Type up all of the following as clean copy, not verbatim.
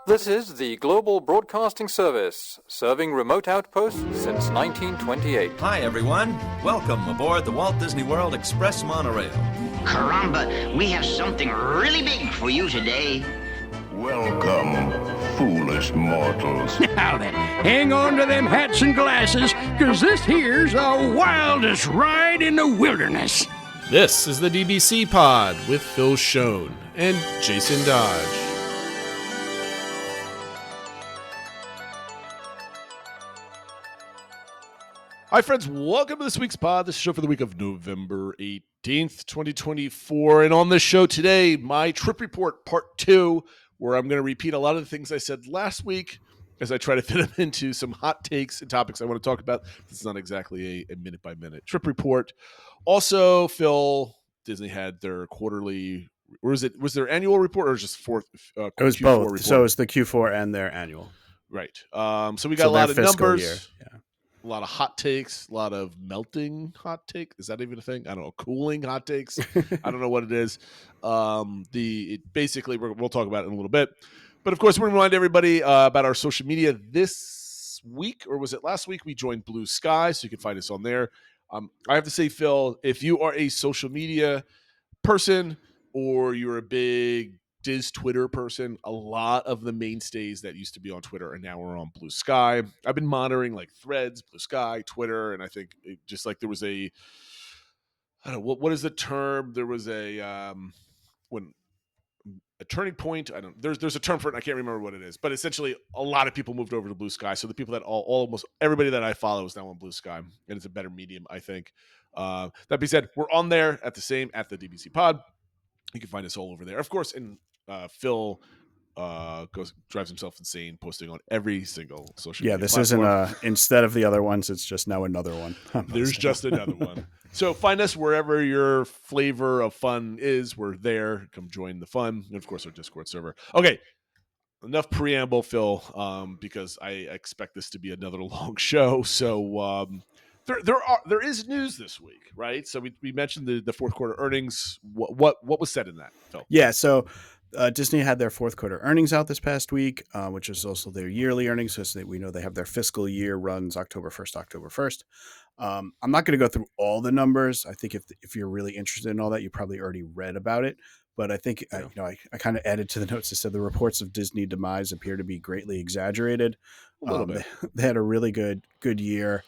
This is the Global Broadcasting Service, serving remote outposts since 1928. Hi, everyone. Welcome aboard the Walt Disney World Express Monorail. Caramba, we have something really big for you today. Welcome, foolish mortals. Now then, hang on to them hats and glasses, because this here's the wildest ride in the wilderness. This is the DBC Pod with Phil Schoen and Jason Dodge. Hi, friends. Welcome to this week's pod. This is the show for the week of November 18th, 2024. And on this show today, my trip report part 2, where I'm going to repeat a lot of the things I said last week as I try to fit them into some hot takes and topics I want to talk about. This is not exactly a minute-by-minute trip report. Also, Phil, Disney had their quarterly, or was their annual report or just fourth? It was Q4 both. report? So it's the Q4 and their annual. Right. So we got a lot of numbers. Year. Yeah. A lot of hot takes, a lot of melting hot take. Is that even a thing? I don't know. Cooling hot takes. I don't know what it is. Basically, we'll talk about it in a little bit. But of course, we remind everybody about our social media this week, or was it last week? We joined Blue Sky, so you can find us on there. I have to say, Phil, if you are a social media person or you're a big Twitter person, a lot of the mainstays that used to be on Twitter and now are on Blue Sky. I've been monitoring like Threads, Blue Sky, Twitter, and I think just like there was I don't know, what is the term? There was a turning point. I don't. There's a term for it. And I can't remember what it is, but essentially a lot of people moved over to Blue Sky. So the people that almost everybody that I follow is now on Blue Sky, and it's a better medium, I think. That being said, we're on there at the DBC Pod. You can find us all over there, of course. And Phil drives himself insane, posting on every single social media this platform. isn't instead of the other ones, it's just now another one. There's just another one. So find us wherever your flavor of fun is. We're there. Come join the fun. And of course, our Discord server. Okay, enough preamble, Phil, because I expect this to be another long show. So there is news this week, right? So we mentioned the fourth quarter earnings. What was said in that, Phil? Yeah, so Disney had their fourth quarter earnings out this past week, which is also their yearly earnings. So we know they have their fiscal year runs October 1st. I'm not going to go through all the numbers. I think if you're really interested in all that, you probably already read about it. But I think I kind of added to the notes that said the reports of Disney demise appear to be greatly exaggerated. A little bit. They had a really good year.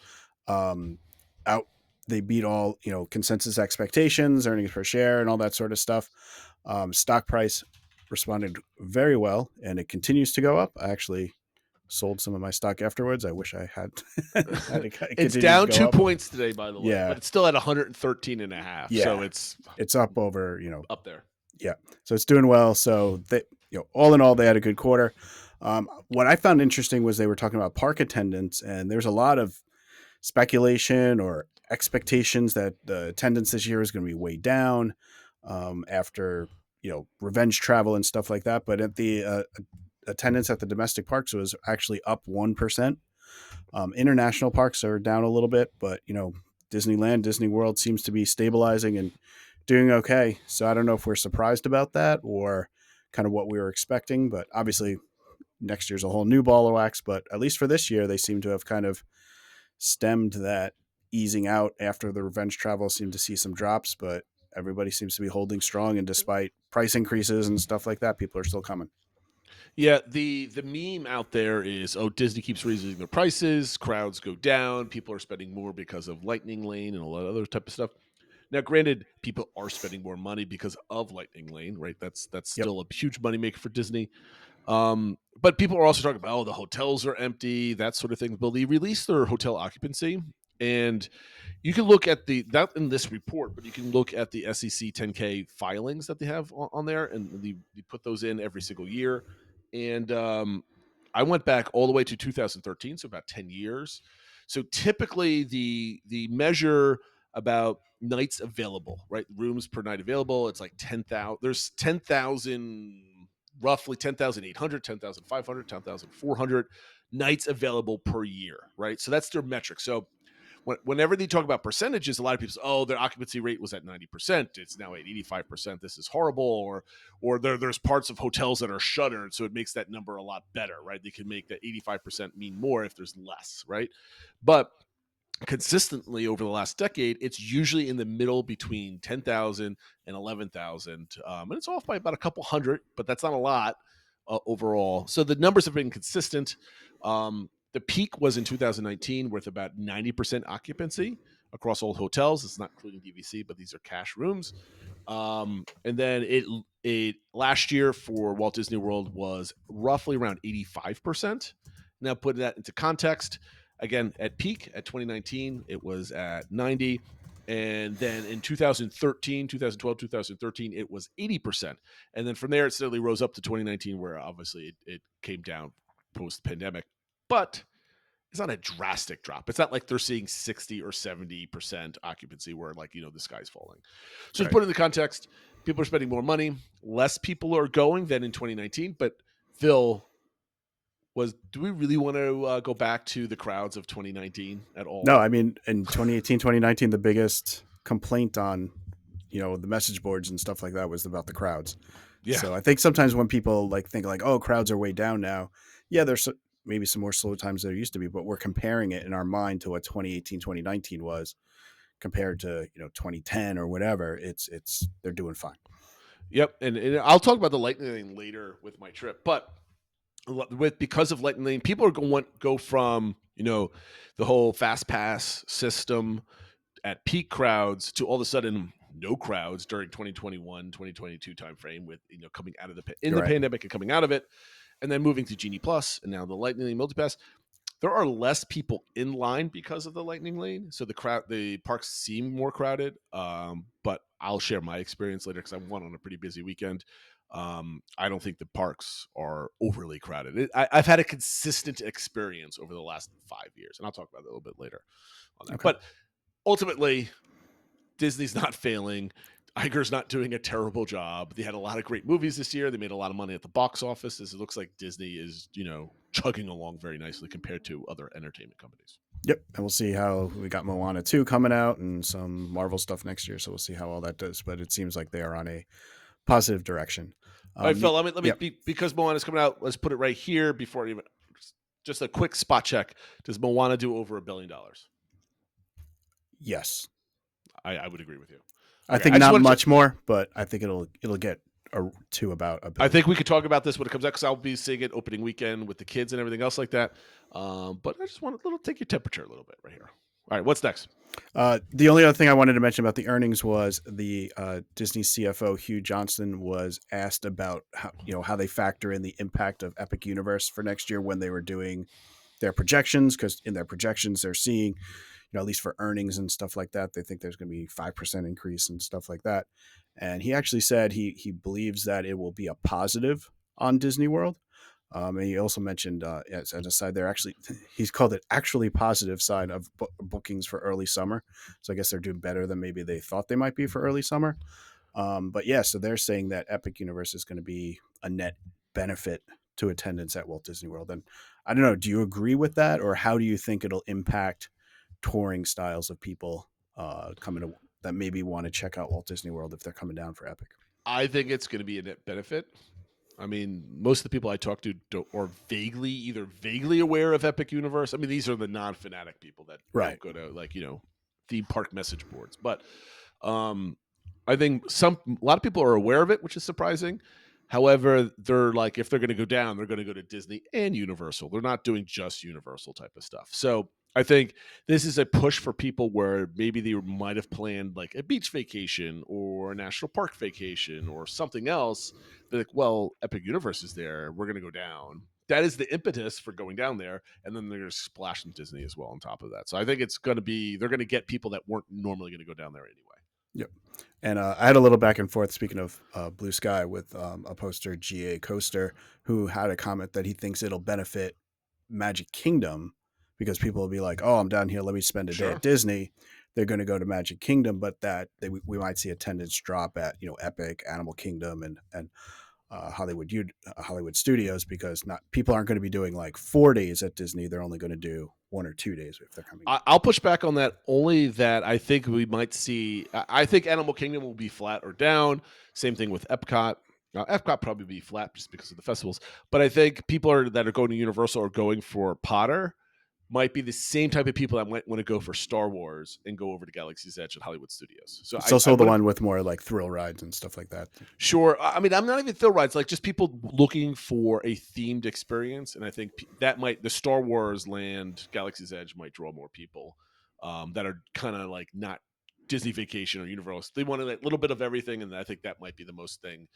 They beat all consensus expectations, earnings per share, and all that sort of stuff. Stock price responded very well, and it continues to go up. I actually sold some of my stock afterwards. I wish I had. It's down 2 points today, by the way. Yeah, but it's still at 113.5. Yeah. So it's up over up there. Yeah, so it's doing well. So they, all in all, they had a good quarter. What I found interesting was they were talking about park attendance, and there's a lot of speculation or expectations that the attendance this year is going to be way down after revenge travel and stuff like that. But at the attendance at the domestic parks was actually up 1%. International parks are down a little bit, but Disneyland, Disney World seems to be stabilizing and doing okay. So I don't know if we're surprised about that or kind of what we were expecting, but obviously next year's a whole new ball of wax. But at least for this year, they seem to have kind of stemmed that easing out after the revenge travel. Seemed to see some drops, but everybody seems to be holding strong, and despite price increases and stuff like that, people are still coming. Yeah, the meme out there is, Disney keeps raising their prices, crowds go down, people are spending more because of Lightning Lane and a lot of other type of stuff. Now, granted, people are spending more money because of Lightning Lane, right? That's still a huge moneymaker for Disney. But people are also talking about, the hotels are empty, that sort of thing. Well, they released their hotel occupancy, and you can look at not in this report, but you can look at the SEC 10K filings that they have on there, and they put those in every single year. And I went back all the way to 2013, so about 10 years. So typically the measure about nights available, right? Rooms per night available, it's like 10,000. There's 10,000, roughly 10,800, 10,500, 10,400 nights available per year, right? So that's their metric. So whenever they talk about percentages, a lot of people say, "Oh, their occupancy rate was at 90%. It's now at 85%. This is horrible." Or there's parts of hotels that are shuttered, so it makes that number a lot better, right? They can make that 85% mean more if there's less, right? But consistently over the last decade, it's usually in the middle between 10,000 and 11,000. And it's off by about a couple hundred, but that's not a lot overall. So the numbers have been consistent. The peak was in 2019 with about 90% occupancy across all hotels. It's not including DVC, but these are cash rooms. And then it last year for Walt Disney World was roughly around 85%. Now, putting that into context, again, at peak at 2019, it was at 90. And then in 2013, 2012, 2013, it was 80%. And then from there, it steadily rose up to 2019, where obviously it came down post-pandemic. But it's not a drastic drop. It's not like they're seeing 60 or 70% occupancy where, like, the sky's falling. So to put it in the context, people are spending more money. Less people are going than in 2019. But Phil, do we really want to go back to the crowds of 2019 at all? No, I mean, in 2018, 2019, the biggest complaint on, the message boards and stuff like that was about the crowds. Yeah. So I think sometimes when people think oh, crowds are way down now. Yeah, there's maybe some more slow times than there used to be, but we're comparing it in our mind to what 2018, 2019 was compared to, 2010 or whatever. They're doing fine. Yep. And I'll talk about the Lightning Lane later with my trip, but because of Lightning Lane, people are going to go from, the whole fast pass system at peak crowds to all of a sudden no crowds during 2021, 2022 timeframe with, coming out of the pandemic and coming out of it, and then moving to Genie Plus and now the Lightning Lane Multipass. There are less people in line because of the Lightning Lane. So the parks seem more crowded. But I'll share my experience later because I went on a pretty busy weekend. I don't think the parks are overly crowded. I've had a consistent experience over the last 5 years, and I'll talk about that a little bit later on that. Okay. But ultimately, Disney's not failing. Iger's not doing a terrible job. They had a lot of great movies this year. They made a lot of money at the box office. It looks like Disney is, chugging along very nicely compared to other entertainment companies. Yep. And we'll see how we got Moana 2 coming out and some Marvel stuff next year. So we'll see how all that does. But it seems like they are on a positive direction. All right, Phil, let me because Moana's coming out, let's put it right here before even just a quick spot check. Does Moana do over $1 billion? Yes. I would agree with you. I think not much more, but I think it'll get to about $1 billion. I think we could talk about this when it comes out because I'll be seeing it opening weekend with the kids and everything else like that. But I just want to take your temperature a little bit right here. All right, what's next? The only other thing I wanted to mention about the earnings was the Disney CFO Hugh Johnston was asked about how they factor in the impact of Epic Universe for next year when they were doing their projections, because in their projections they're seeing, at least for earnings and stuff like that, they think there's going to be 5% increase and stuff like that. And he actually said he believes that it will be a positive on Disney World. And he also mentioned, as an aside there, he's called it actually positive side of bookings for early summer. So I guess they're doing better than maybe they thought they might be for early summer. But yeah, so they're saying that Epic Universe is going to be a net benefit to attendance at Walt Disney World. And I don't know, do you agree with that? Or how do you think it'll impact touring styles of people coming to that maybe want to check out Walt Disney World if they're coming down for Epic? I think it's going to be a net benefit. I mean, most of the people I talk to are either vaguely aware of Epic Universe. I mean, these are the non-fanatic people that don't go to theme park message boards. But I think a lot of people are aware of it, which is surprising. However, they're like, if they're going to go down, they're going to go to Disney and Universal. They're not doing just Universal type of stuff. So I think this is a push for people where maybe they might have planned like a beach vacation or a national park vacation or something else. They're like, well, Epic Universe is there. We're going to go down. That is the impetus for going down there. And then they're going to splash in Disney as well on top of that. So I think they're going to get people that weren't normally going to go down there anyway. Yep. And I had a little back and forth, speaking of Blue Sky, with a poster, G.A. Coaster, who had a comment that he thinks it'll benefit Magic Kingdom because people will be like, oh, I'm down here, let me spend a day at Disney. They're going to go to Magic Kingdom, but we might see attendance drop at Epic, Animal Kingdom, and Hollywood Studios, because people aren't going to be doing like 4 days at Disney. They're only going to do 1 or 2 days if they're coming. I'll push back on that, only that I think we might see. I think Animal Kingdom will be flat or down. Same thing with Epcot. Epcot probably be flat just because of the festivals. But I think people that are going to Universal or going for Potter might be the same type of people that might want to go for Star Wars and go over to Galaxy's Edge at Hollywood Studios. So it's also the one with more like thrill rides and stuff like that. Sure. I mean, I'm not even thrill rides, like just people looking for a themed experience. And I think that the Star Wars land, Galaxy's Edge might draw more people that are kind of like not Disney Vacation or Universal. They want a little bit of everything. And I think that might be the most thing,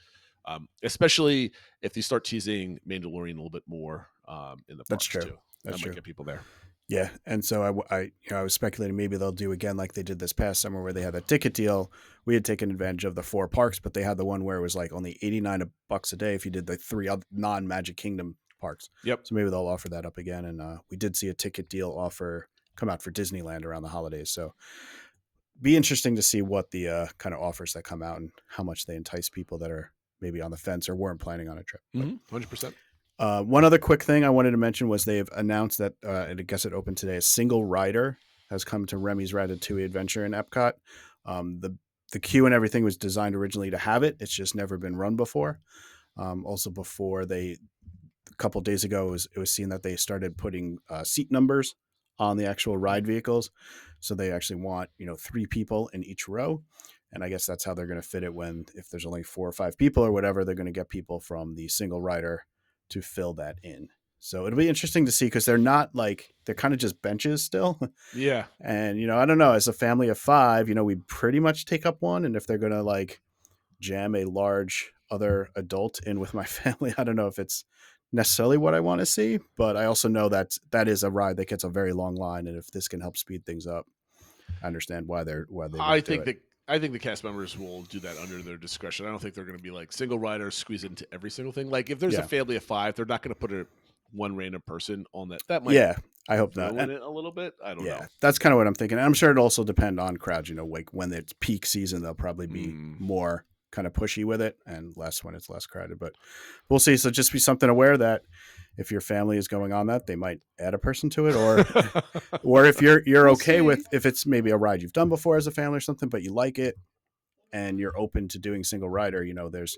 especially if they start teasing Mandalorian a little bit more in the parks. That's true. Too. That might get people there. Yeah, and so I was speculating maybe they'll do again like they did this past summer where they had a ticket deal. We had taken advantage of the 4 parks, but they had the one where it was like only $89 a day if you did the 3 non-Magic Kingdom parks. Yep. So maybe they'll offer that up again. And we did see a ticket deal offer come out for Disneyland around the holidays. So be interesting to see what the kind of offers that come out and how much they entice people that are maybe on the fence or weren't planning on a trip. 100%. One other quick thing I wanted to mention was they've announced that, and I guess it opened today, a single rider has come to Remy's Ratatouille Adventure in Epcot. The queue and everything was designed originally to have it. It's just never been run before. Also before a couple days ago, it was seen that they started putting seat numbers on the actual ride vehicles. So they actually want, 3 people in each row. And I guess that's how they're going to fit it if there's only 4 or 5 people or whatever, they're going to get people from the single rider to fill that in. So it'll be interesting to see because they're kind of just benches still. Yeah. And, I don't know, as a family of 5, we pretty much take up one. And if they're going to jam a large other adult in with my family, I don't know if it's necessarily what I want to see, but I also know that is a ride that gets a very long line. And if this can help speed things up, I understand why they I think the cast members will do that under their discretion. I don't think they're going to be like single riders squeeze into every single thing. Like if there's a family of 5, they're not going to put one random person on that. That might I hope not. It a little bit. I don't know. That's kind of what I'm thinking. And I'm sure it'll also depend on crowds. Like when it's peak season, they'll probably be more kind of pushy with it and less when it's less crowded. But we'll see. So just be something aware that if your family is going on that, they might add a person to it, or if you're okay with if it's maybe a ride you've done before as a family or something, but you like it and you're open to doing single rider. There's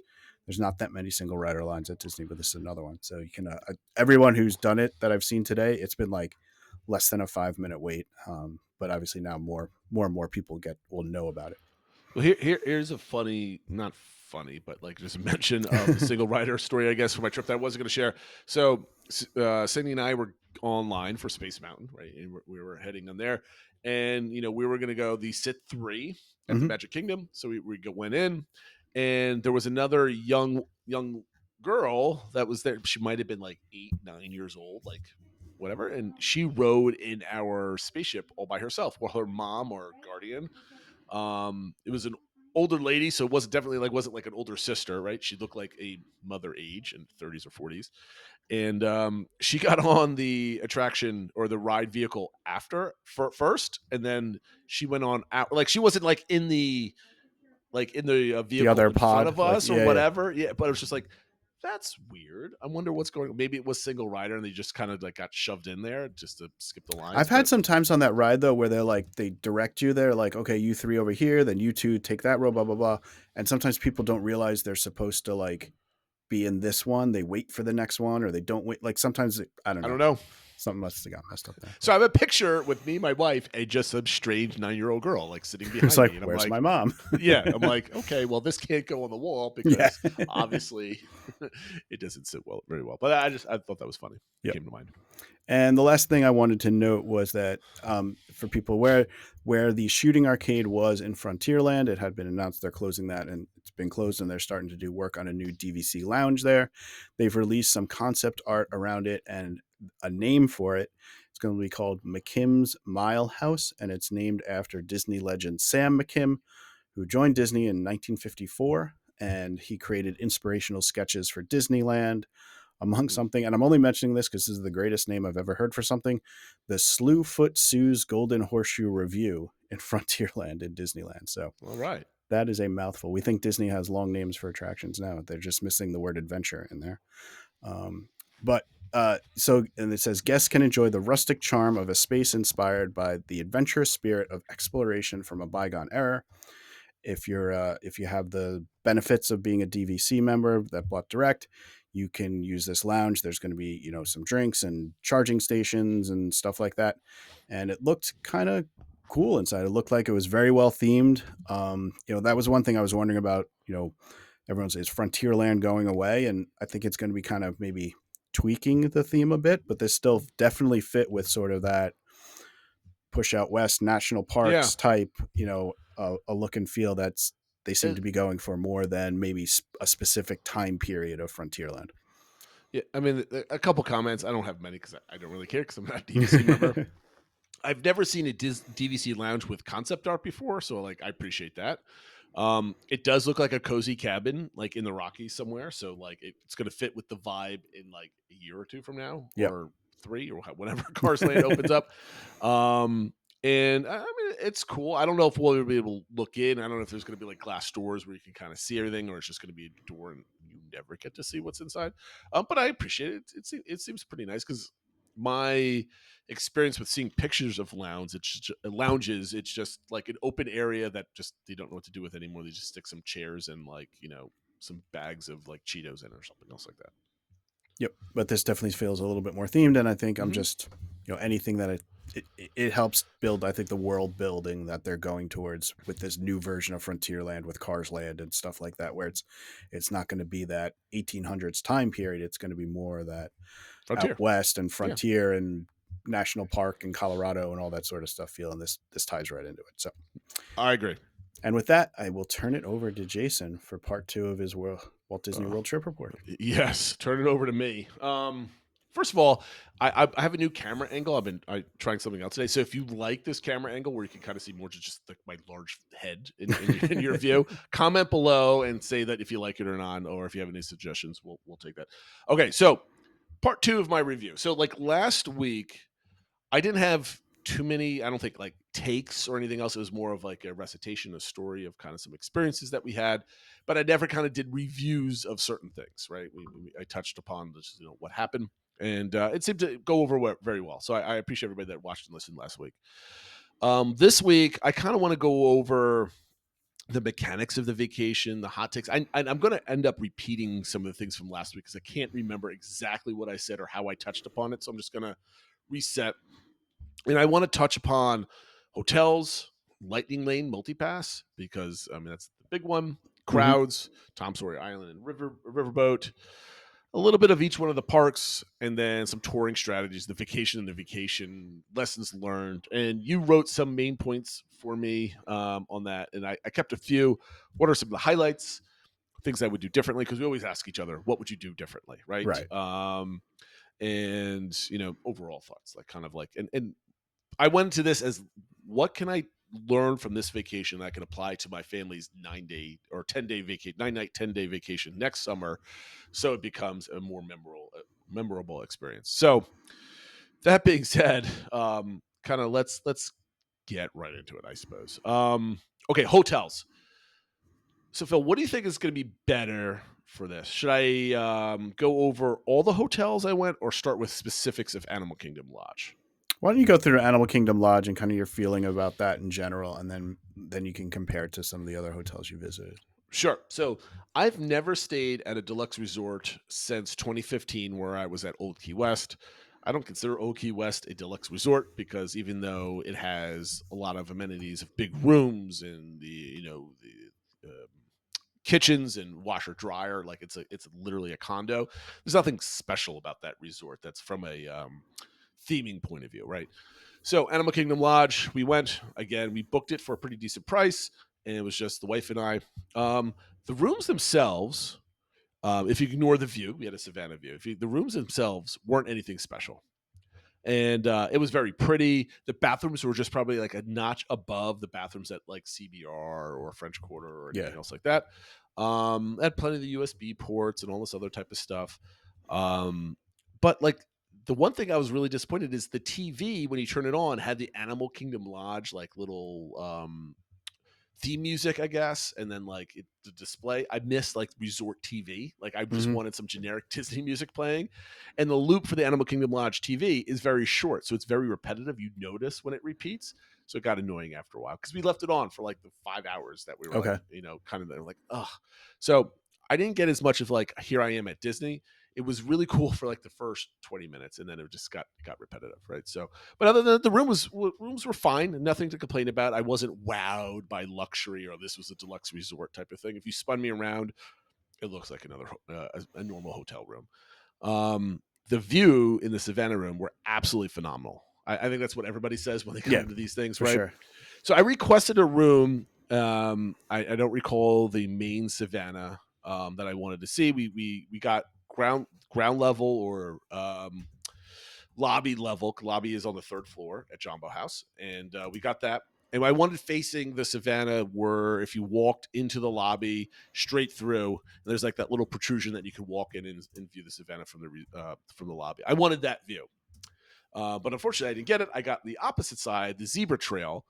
not that many single rider lines at Disney, but this is another one. So you can everyone who's done it that I've seen today, it's been like less than a 5-minute wait. But obviously now more and more people will know about it. Well, here's a not funny, but like just a mention of the single rider story, I guess, for my trip that I wasn't going to share. So Cindy and I were online for Space Mountain, right? And we were heading on there. And, we were going to go the Sit 3 at the Magic Kingdom. So we went in, and there was another young girl that was there. She might have been like 8, 9 years old, like whatever. And she rode in our spaceship all by herself, or her mom or guardian. It was an older lady, so it wasn't like an older sister, right? She looked like a mother age in 30s or 40s. And she got on the attraction or the ride vehicle first, and then she went on out. Like she wasn't like in the vehicle the other in pod front of us or yeah, whatever. Yeah, but it was just like, that's weird. I wonder what's going on. Maybe it was single rider and they just kind of like got shoved in there just to skip the line. I've had some times on that ride though where they direct you. They're like, okay, you 3 over here, then you 2 take that row, blah blah blah. And sometimes people don't realize they're supposed to be in this one. They wait for the next one, or they don't wait. Like sometimes I don't know. Something must have got messed up there. So I have a picture with me, my wife, and just some strange 9-year-old girl sitting behind it's like, me. And where's my mom? Yeah, I'm like, okay, well, this can't go on the wall because obviously it doesn't sit very well. But I thought that was funny. It came to mind. And the last thing I wanted to note was that for people where the shooting arcade was in Frontierland, it had been announced they're closing that, and it's been closed, and they're starting to do work on a new DVC lounge there. They've released some concept art around it and a name for it. It's going to be called McKim's Mile House, and it's named after Disney legend Sam McKim, who joined Disney in 1954, and he created inspirational sketches for Disneyland, among something. And I'm only mentioning this because this is the greatest name I've ever heard for something. The Slewfoot Sue's Golden Horseshoe Review in Frontierland in Disneyland. So all right, that is a mouthful. We think Disney has long names for attractions now. They're just missing the word adventure in there. But And it says guests can enjoy the rustic charm of a space inspired by the adventurous spirit of exploration from a bygone era. If you have the benefits of being a DVC member that bought direct, you can use this lounge. There's going to be some drinks and charging stations and stuff like that. And it looked kind of cool inside. It looked like it was very well themed. That was one thing I was wondering about. Everyone says Frontierland going away, and I think it's going to be kind of maybe tweaking the theme a bit, but this still definitely fit with sort of that push out west national parks type, a look and feel that's they seem to be going for more than maybe a specific time period of Frontierland. Yeah, I mean, a couple comments. I don't have many because I don't really care because I'm not a DVC member. I've never seen a DVC lounge with concept art before, so I appreciate that. It does look like a cozy cabin, like in the Rockies somewhere. So it's going to fit with the vibe in like a year or two from now, or 3 or whenever Cars Land opens up. And I mean, it's cool. I don't know if we'll be able to look in. I don't know if there's going to be like glass doors where you can kind of see everything, or it's just going to be a door and you never get to see what's inside. But I appreciate it. It seems pretty nice because my experience with seeing pictures of lounges, it's just like an open area that just they don't know what to do with anymore. They just stick some chairs and some bags of like Cheetos in or something else like that. Yep, but this definitely feels a little bit more themed, and I think I'm just anything that it helps build. I think the world building that they're going towards with this new version of Frontierland with Cars Land and stuff like that, where it's not going to be that 1800s time period. It's going to be more of that Frontier. out west and frontier and national park in Colorado and all that sort of stuff feel, and this ties right into it. So I agree. And with that, I will turn it over to Jason for part 2 of his Walt Disney World trip report. Yes, turn it over to me. First of all, I have a new camera angle. I've been trying something else today. So if you like this camera angle where you can kind of see more just like my large head in your view, comment below and say that if you like it or not, or if you have any suggestions, we'll take that. Okay, so part 2 of my review. So like last week, I didn't have too many, I don't think like takes or anything else. It was more of like a recitation, a story of kind of some experiences that we had, but I never kind of did reviews of certain things, right? I touched upon this, what happened, and it seemed to go over very well. So I appreciate everybody that watched and listened last week. This week, I kind of want to go over the mechanics of the vacation, the hot takes. I'm going to end up repeating some of the things from last week because I can't remember exactly what I said or how I touched upon it. So I'm just going to reset. And I want to touch upon hotels, Lightning Lane Multipass, because I mean that's the big one. Crowds, Tom Sawyer Island and Riverboat, a little bit of each one of the parks, and then some touring strategies, the vacation lessons learned. And you wrote some main points for me on that, and I kept a few. What are some of the highlights, things I would do differently? Because we always ask each other, what would you do differently, right? And overall thoughts, like kind of like and I went into this as what can I learn from this vacation that I can apply to my family's 9-day or 10-day vacation, 9-night, 10-day vacation next summer, so it becomes a more memorable experience. So that being said, kind of let's get right into it, I suppose. Okay, hotels. So Phil, what do you think is going to be better for this? Should I go over all the hotels I went, or start with specifics of Animal Kingdom Lodge? Why don't you go through Animal Kingdom Lodge and kind of your feeling about that in general, and then you can compare it to some of the other hotels you visited. Sure. So I've never stayed at a deluxe resort since 2015, where I was at Old Key West. I don't consider Old Key West a deluxe resort because even though it has a lot of amenities of big rooms and the kitchens and washer dryer, like it's literally a condo, there's nothing special about that resort that's from a theming point of view, right? So Animal Kingdom Lodge, we went again. We booked it for a pretty decent price, and it was just the wife and I. The rooms themselves, if you ignore the view, we had a Savannah view. The rooms themselves weren't anything special, and it was very pretty. The bathrooms were just probably like a notch above the bathrooms at like CBR or French Quarter or anything else like that. Had plenty of the USB ports and all this other type of stuff, but like. The one thing I was really disappointed is the TV, when you turn it on, had the Animal Kingdom Lodge like little theme music, I guess, and then like the display. I missed like resort TV. Like I just wanted some generic Disney music playing, and the loop for the Animal Kingdom Lodge TV is very short, so it's very repetitive. You notice when it repeats, so it got annoying after a while because we left it on for like the 5 hours that we were like, kind of like, ugh. So I didn't get as much of like here I am at Disney. It was really cool for like the first 20 minutes, and then it just got repetitive, right? So, but other than that, the rooms were fine, nothing to complain about. I wasn't wowed by luxury or this was a deluxe resort type of thing. If you spun me around, it looks like another a normal hotel room. The view in the Savannah room were absolutely phenomenal. I think that's what everybody says when they come into these things, right? Sure. So I requested a room. I don't recall the main Savannah that I wanted to see. We got ground level or lobby level. Lobby is on the 3rd floor at Jumbo House, and we got that. And I wanted facing the Savannah, where if you walked into the lobby straight through, there's like that little protrusion that you could walk in and view the Savannah from the lobby. I wanted that view, but unfortunately, I didn't get it. I got the opposite side, the zebra trail.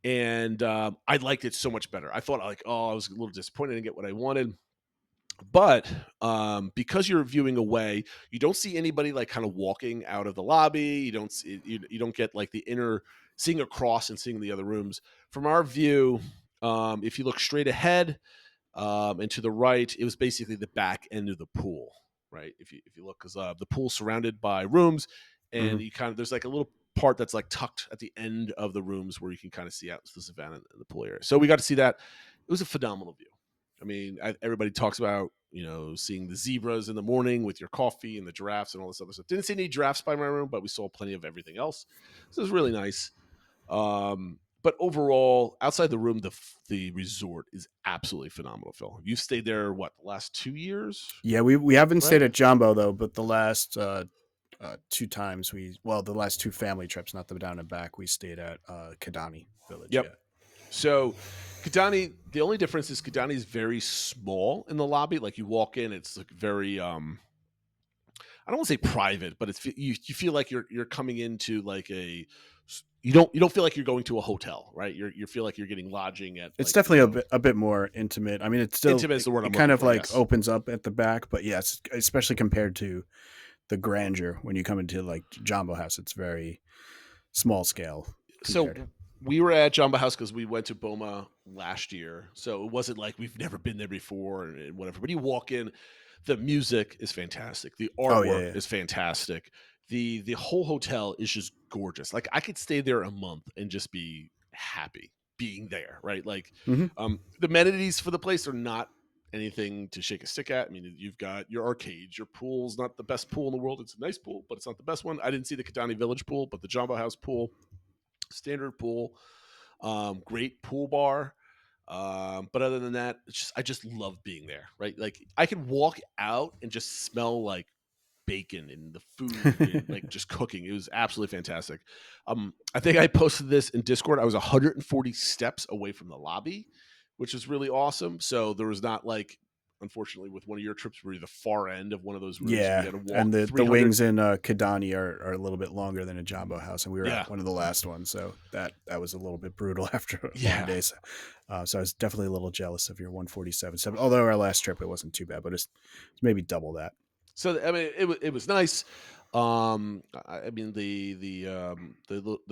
And I liked it so much better. I thought I was a little disappointed I didn't get what I wanted. But because you're viewing away, you don't see anybody like kind of walking out of the lobby. You don't see, you don't get like the inner seeing across and seeing the other rooms. From our view, if you look straight ahead and to the right, it was basically the back end of the pool, right? If you look, because the pool's surrounded by rooms, and you kind of there's like a little part that's like tucked at the end of the rooms where you can kind of see out to the Savannah and the pool area. So we got to see that. It was a phenomenal view. I mean, everybody talks about, seeing the zebras in the morning with your coffee and the giraffes and all this other stuff. Didn't see any giraffes by my room, but we saw plenty of everything else. So it was really nice. But overall, outside the room, the resort is absolutely phenomenal, Phil. You've stayed there, the last 2 years? Yeah, we haven't stayed at Jumbo, though, but the last 2 times the last 2 family trips, not the down and back, we stayed at Kidani Village. Yep. Yeah. So Kidani, the only difference is Kidani is very small in the lobby. Like you walk in, it's like very I don't want to say private, but it's you feel like you're coming into like you don't feel like you're going to a hotel, right? You feel like you're getting lodging at. It's definitely a bit more intimate. I mean, it's still intimate is the word I'm kind of for, like yes. opens up at the back, but yes, especially compared to the grandeur when you come into like Jumbo House, it's very small scale. So we were at Jumbo House because we went to Boma last year, so it wasn't like we've never been there before and whatever. But you walk in, the music is fantastic, the artwork is fantastic, the whole hotel is just gorgeous. Like I could stay there a month and just be happy being there, right? Like the amenities for the place are not anything to shake a stick at. I mean, you've got your arcades, your pool's not the best pool in the world. It's a nice pool, but it's not the best one. I didn't see the Kidani Village pool, but the Jumbo House pool, standard pool, great pool bar. But other than that, I just love being there, right? Like I could walk out and just smell like bacon and the food, and, like just cooking. It was absolutely fantastic. I think I posted this in Discord. I was 140 steps away from the lobby, which is really awesome. So there was not like, unfortunately, with one of your trips where you're the far end of one of those rooms. Yeah, you walk and the wings in Kidani are a little bit longer than a Jumbo House, and we were at one of the last ones, so that was a little bit brutal after a long day. So I was definitely a little jealous of your 147 steps. Although our last trip it wasn't too bad, but it's maybe double that. So I mean, it was nice. I mean the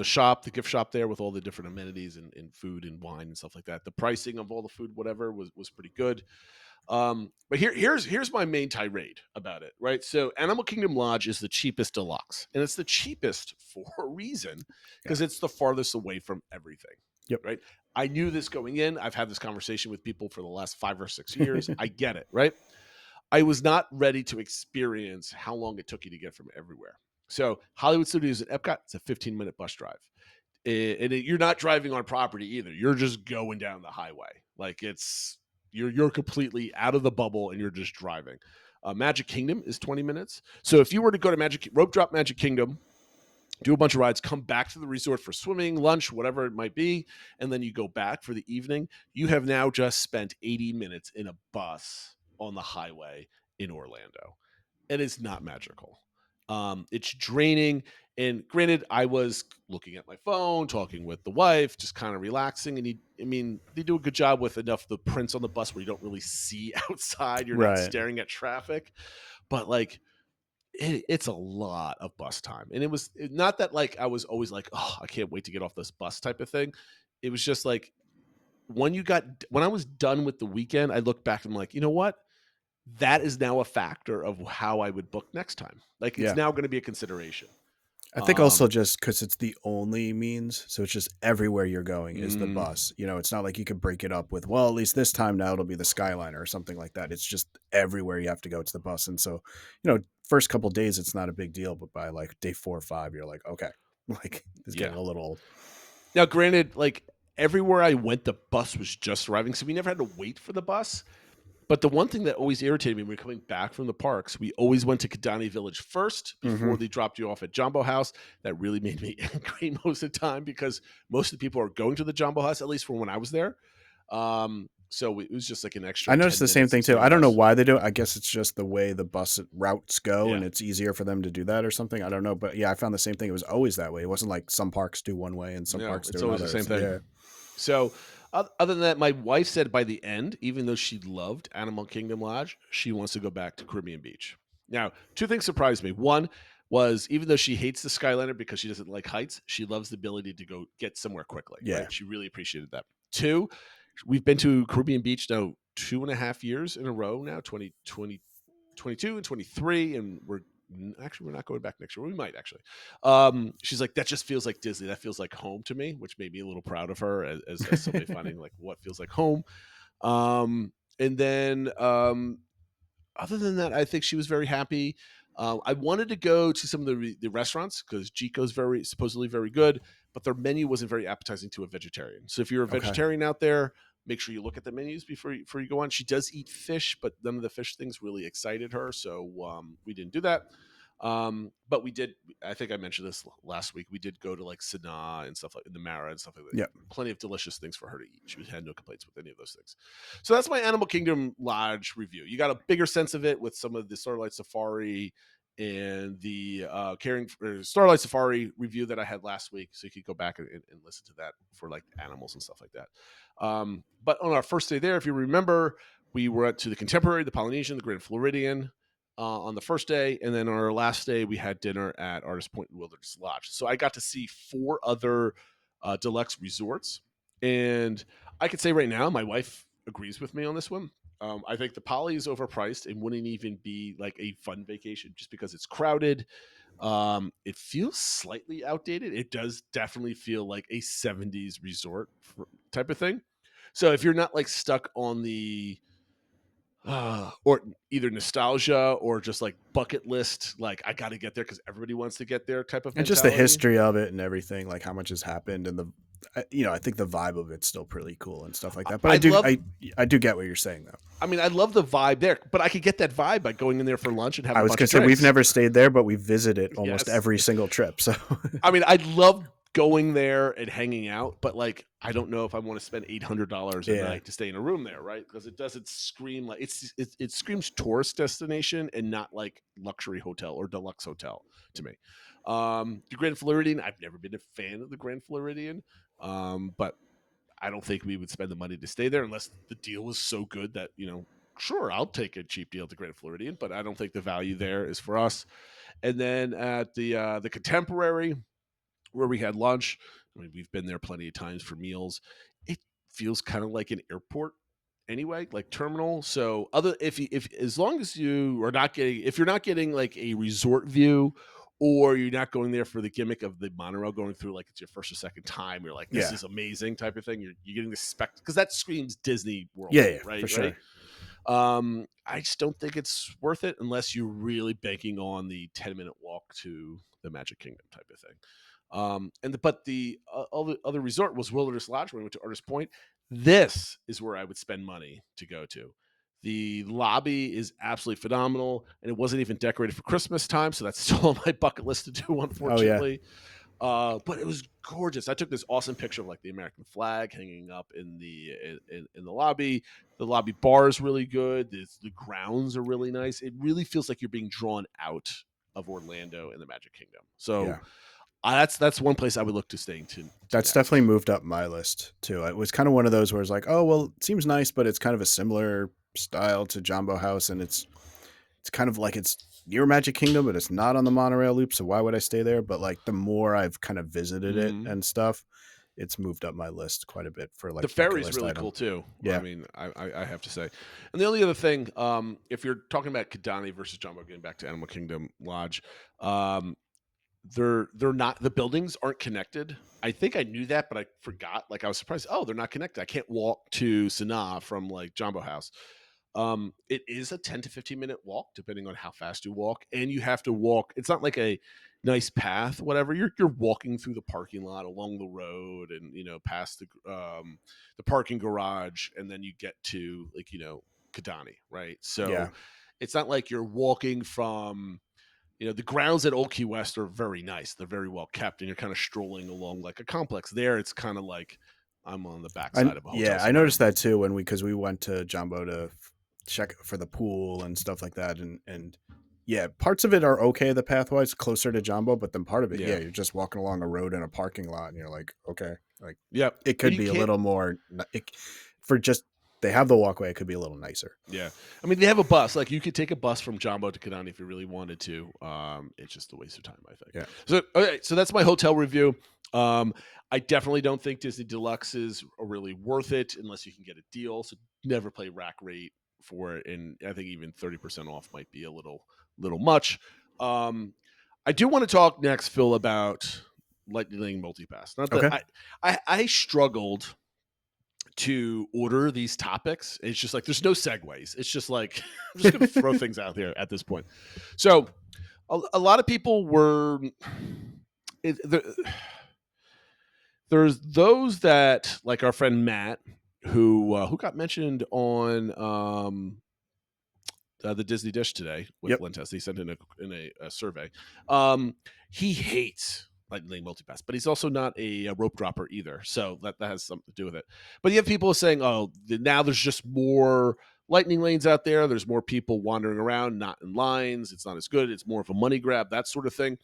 shop, the gift shop there with all the different amenities and food and wine and stuff like that. The pricing of all the food, whatever, was pretty good. But here's my main tirade about it, right? So Animal Kingdom Lodge is the cheapest deluxe, and it's the cheapest for a reason because it's the farthest away from everything. Yep. Right. I knew this going in. I've had this conversation with people for the last 5 or 6 years. I get it, right? I was not ready to experience how long it took you to get from everywhere. So Hollywood Studios at Epcot, it's a 15-minute bus drive. You're not driving on property either. You're just going down the highway. Like you're completely out of the bubble and you're just driving. Magic Kingdom is 20 minutes. So if you were to go to Rope Drop Magic Kingdom, do a bunch of rides, come back to the resort for swimming, lunch, whatever it might be, and then you go back for the evening, you have now just spent 80 minutes in a bus on the highway in Orlando. It is not magical. It's draining. And granted, I was looking at my phone, talking with the wife, just kind of relaxing. And they do a good job with enough of the prints on the bus where you don't really see outside. You're not Right. staring at traffic, but like it's a lot of bus time. And not that like I was always like, oh, I can't wait to get off this bus type of thing. It was just like when I was done with the weekend, I looked back and I'm like, you know what? That is now a factor of how I would book next time. Like it's Yeah. now going to be a consideration. I think also just because it's the only means, so it's just everywhere you're going is the bus. It's not like you could break it up with, well, at least this time now it'll be the Skyliner or something like that. It's just everywhere you have to go, it's the bus. And so, first couple days it's not a big deal, but by like day 4 or 5, you're like, okay, like it's getting a little old. Now, granted, like everywhere I went, the bus was just arriving, so we never had to wait for the bus. But the one thing that always irritated me when we were coming back from the parks, we always went to Kidani Village first before they dropped you off at Jumbo House. That really made me angry most of the time because most of the people are going to the Jumbo House, at least from when I was there. So it was just like an extra. I noticed the same thing too. I don't know why they do it. I guess it's just the way the bus routes go and it's easier for them to do that or something. I don't know. But yeah, I found the same thing. It was always that way. It wasn't like some parks do one way and some parks do another. It's always the same thing. Yeah. So other than that, my wife said by the end, even though she loved Animal Kingdom Lodge, she wants to go back to Caribbean Beach. Now, 2 things surprised me. One was even though she hates the Skyliner because she doesn't like heights, she loves the ability to go get somewhere quickly. Yeah. Right? She really appreciated that. 2, we've been to Caribbean Beach now 2.5 years in a row now, 2022 and 23, and we're not going back next year. We might actually. She's like, that just feels like Disney. That feels like home to me, which made me a little proud of her as somebody finding like what feels like home. And then other than that, I think she was very happy. I wanted to go to some of the restaurants because Chico's supposedly very good, but their menu wasn't very appetizing to a vegetarian. So if you're a vegetarian out there, make sure you look at the menus before you go on. She does eat fish, but none of the fish things really excited her, so we didn't do that. But we did. I think I mentioned this last week. We did go to like Sanaa and stuff like in the Mara and stuff like that. Yeah, plenty of delicious things for her to eat. She had no complaints with any of those things. So that's my Animal Kingdom Lodge review. You got a bigger sense of it with some of the Starlight Safari and the Starlight Safari review that I had last week. So you could go back and listen to that for like animals and stuff like that. But on our first day there, if you remember, we were to the Contemporary, the Polynesian, the Grand Floridian on the first day. And then on our last day, we had dinner at Artist Point and Wilderness Lodge. So I got to see 4 other deluxe resorts. And I could say right now, my wife agrees with me on this one. I think the Poly is overpriced and wouldn't even be like a fun vacation just because it's crowded. It feels slightly outdated. It does definitely feel like a 70s resort type of thing. So if you're not like stuck on the or either nostalgia or just like bucket list, like I got to get there because everybody wants to get there type of mentality. And just the history of it and everything, like how much has happened and I think the vibe of it's still pretty cool and stuff like that. But I do get what you're saying though. I mean, I love the vibe there, but I could get that vibe by going in there for lunch and having. I was going to say we've never stayed there, but we visited almost every single trip. So I mean, I love going there and hanging out, but like I don't know if I want to spend $800 a night to stay in a room there, right? Because it doesn't scream like it screams tourist destination and not like luxury hotel or deluxe hotel to me. The Grand Floridian, I've never been a fan of the Grand Floridian, but I don't think we would spend the money to stay there unless the deal was so good that sure, I'll take a cheap deal at the Grand Floridian, but I don't think the value there is for us. And then at the Contemporary, where we had lunch, I mean, we've been there plenty of times for meals. It feels kind of like an airport anyway, like terminal. So if as long as you are not getting, if you're not getting like a resort view, or you're not going there for the gimmick of the monorail going through like it's your first or second time, you're like, this is amazing type of thing. You're getting the spec because that screams Disney World, right? For sure. Right? I just don't think it's worth it unless you're really banking on the 10-minute walk to the Magic Kingdom type of thing. But the other resort was Wilderness Lodge when we went to Artist Point. This is where I would spend money to go to. The lobby is absolutely phenomenal, and it wasn't even decorated for Christmas time, so that's still on my bucket list to do, unfortunately. But it was gorgeous. I took this awesome picture of like the American flag hanging up in the lobby. The lobby bar is really good. The grounds are really nice. It really feels like you're being drawn out of Orlando and the Magic Kingdom. So Yeah. That's one place I would look to staying to. That's definitely moved up my list too. It was kind of one of those where it's like, oh well, it seems nice, but it's kind of a similar style to Jumbo House, and it's kind of like it's near Magic Kingdom, but it's not on the monorail loop. So why would I stay there? But like the more I've kind of visited it and stuff, it's moved up my list quite a bit for like the ferry's really cool too. Yeah, I mean, I have to say. And the only other thing, if you're talking about Kidani versus Jumbo, getting back to Animal Kingdom Lodge, they're not, the buildings aren't connected. I think I knew that, but I forgot. Like I was surprised. Oh, they're not connected. I can't walk to Sanaa from like Jumbo House. It is a 10 to 15 minute walk, depending on how fast you walk, and you have to walk. It's not like a nice path, whatever. You're walking through the parking lot along the road, and past the parking garage, and then you get to like Kidani, right? So yeah. it's not like you're walking from. The grounds at Old Key West are very nice. They're very well kept, and you're kind of strolling along like a complex. There, it's kind of like I'm on the backside of a hotel. Yeah, I noticed that too because we went to Jumbo to check for the pool and stuff like that, and yeah, parts of it are okay. The pathwise closer to Jumbo, but then part of it, yeah, you're just walking along a road in a parking lot, and you're like, okay, like, yep, it could be a little more for just. They have the walkway. It could be a little nicer. Yeah. I mean, they have a bus. Like, you could take a bus from Jumbo to Kidani if you really wanted to. It's just a waste of time, I think. Yeah. So, okay. So that's my hotel review. I definitely don't think Disney Deluxes are really worth it unless you can get a deal. So never play rack rate for it. And I think even 30% off might be a little much. I do want to talk next, Phil, about Lightning Lane Multipass. Not that Okay. I struggled to order these topics. It's just like there's no segues. It's just like I'm just gonna throw things out there at this point. So a lot of people were there's those that, like our friend Matt, who got mentioned on the Disney Dish today with Lentes. He sent in a survey. He hates Lightning Lane Multipass, but he's also not a rope dropper either, so that has something to do with it. But you have people saying, "Oh, now there's just more Lightning Lanes out there. There's more people wandering around, not in lines. It's not as good. It's more of a money grab, that sort of thing."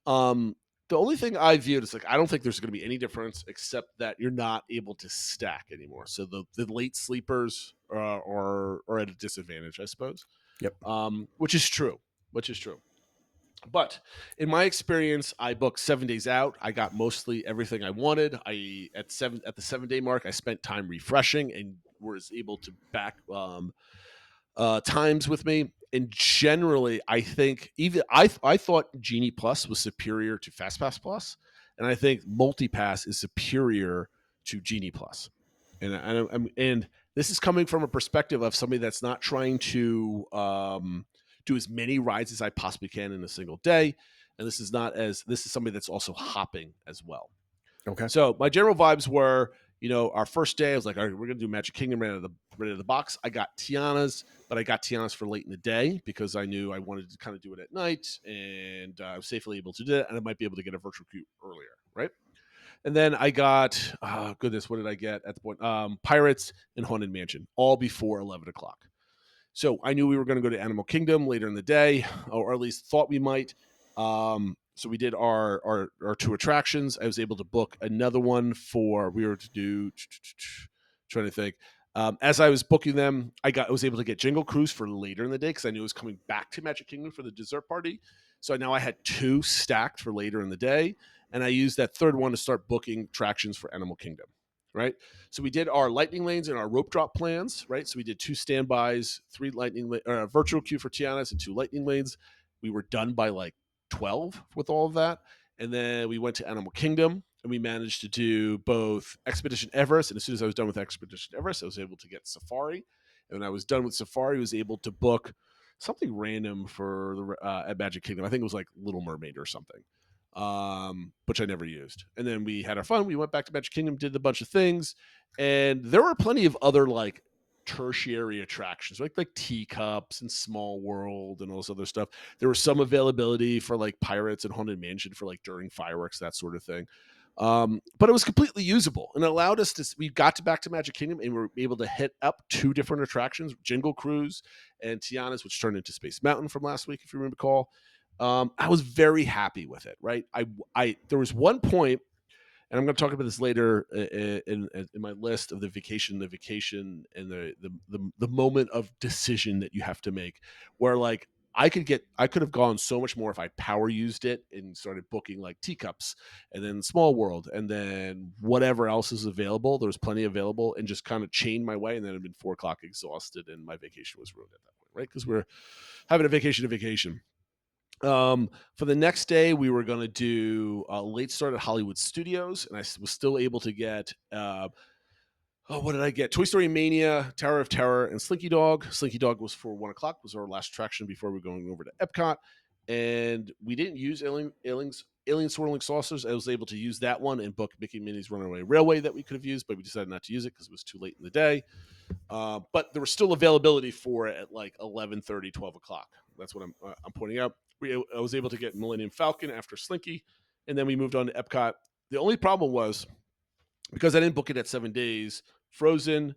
The only thing I viewed is like I don't think there's going to be any difference except that you're not able to stack anymore. So the late sleepers are at a disadvantage, I suppose. Yep. Which is true. But in my experience, I booked 7 days out. I got mostly everything I wanted. At the 7 day mark, I spent time refreshing and was able to back times with me. And generally, I think I thought Genie Plus was superior to FastPass Plus, and I think MultiPass is superior to Genie Plus. And this is coming from a perspective of somebody that's not trying to do as many rides as I possibly can in a single day. And this is somebody that's also hopping as well. Okay. So my general vibes were, our first day, I was like, all right, we're going to do Magic Kingdom right out of the box. I got Tiana's, but I got Tiana's for late in the day because I knew I wanted to kind of do it at night, and I was safely able to do it. And I might be able to get a virtual queue earlier. Right. And then I got, what did I get at the point? Pirates and Haunted Mansion, all before 11 o'clock. So I knew we were going to go to Animal Kingdom later in the day, or at least thought we might. So we did our 2 attractions. I was able to book another one we were to do, trying to think. As I was booking them, I was able to get Jingle Cruise for later in the day because I knew I was coming back to Magic Kingdom for the dessert party. So now I had 2 stacked for later in the day. And I used that third one to start booking attractions for Animal Kingdom. Right. So we did our lightning lanes and our rope drop plans. Right. So we did 2 standbys, 3 virtual queue for Tiana's and 2 lightning lanes. We were done by like 12 with all of that. And then we went to Animal Kingdom and we managed to do both Expedition Everest. And as soon as I was done with Expedition Everest, I was able to get Safari. And when I was done with Safari, I was able to book something random for at Magic Kingdom. I think it was like Little Mermaid or something. Which I never used. And then we had our fun. We went back to Magic Kingdom, did a bunch of things, and there were plenty of other like tertiary attractions, like Teacups and Small World and all this other stuff. There was some availability for like Pirates and Haunted Mansion for like during fireworks, that sort of thing. But it was completely usable and it allowed us to. We got back to Magic Kingdom and we were able to hit up 2 different attractions: Jingle Cruise and Tiana's, which turned into Space Mountain from last week, if you recall. I was very happy with it. Right. I there was one point, and I'm going to talk about this later in my list of the vacation, and the moment of decision that you have to make, where like I could have gone so much more if I power used it and started booking like teacups and then Small World and then whatever else is available. There was plenty available, and just kind of chained my way. And then it'd been 4:00 exhausted, and my vacation was ruined at that point, right? Because we're having a vacation. For the next day, we were going to do a late start at Hollywood Studios, and I was still able to get what did I get? Toy Story Mania, Tower of Terror, and Slinky Dog. Slinky Dog was for 1:00, was our last attraction before we were going over to Epcot, and we didn't use Alien Swirling Saucers. I was able to use that one and book Mickey and Minnie's Runaway Railway that we could have used, but we decided not to use it because it was too late in the day. But there was still availability for it at like 11:30, 12 o'clock. That's what I'm pointing out. I was able to get Millennium Falcon after Slinky, and then we moved on to Epcot. The only problem was, because I didn't book it at 7 days, Frozen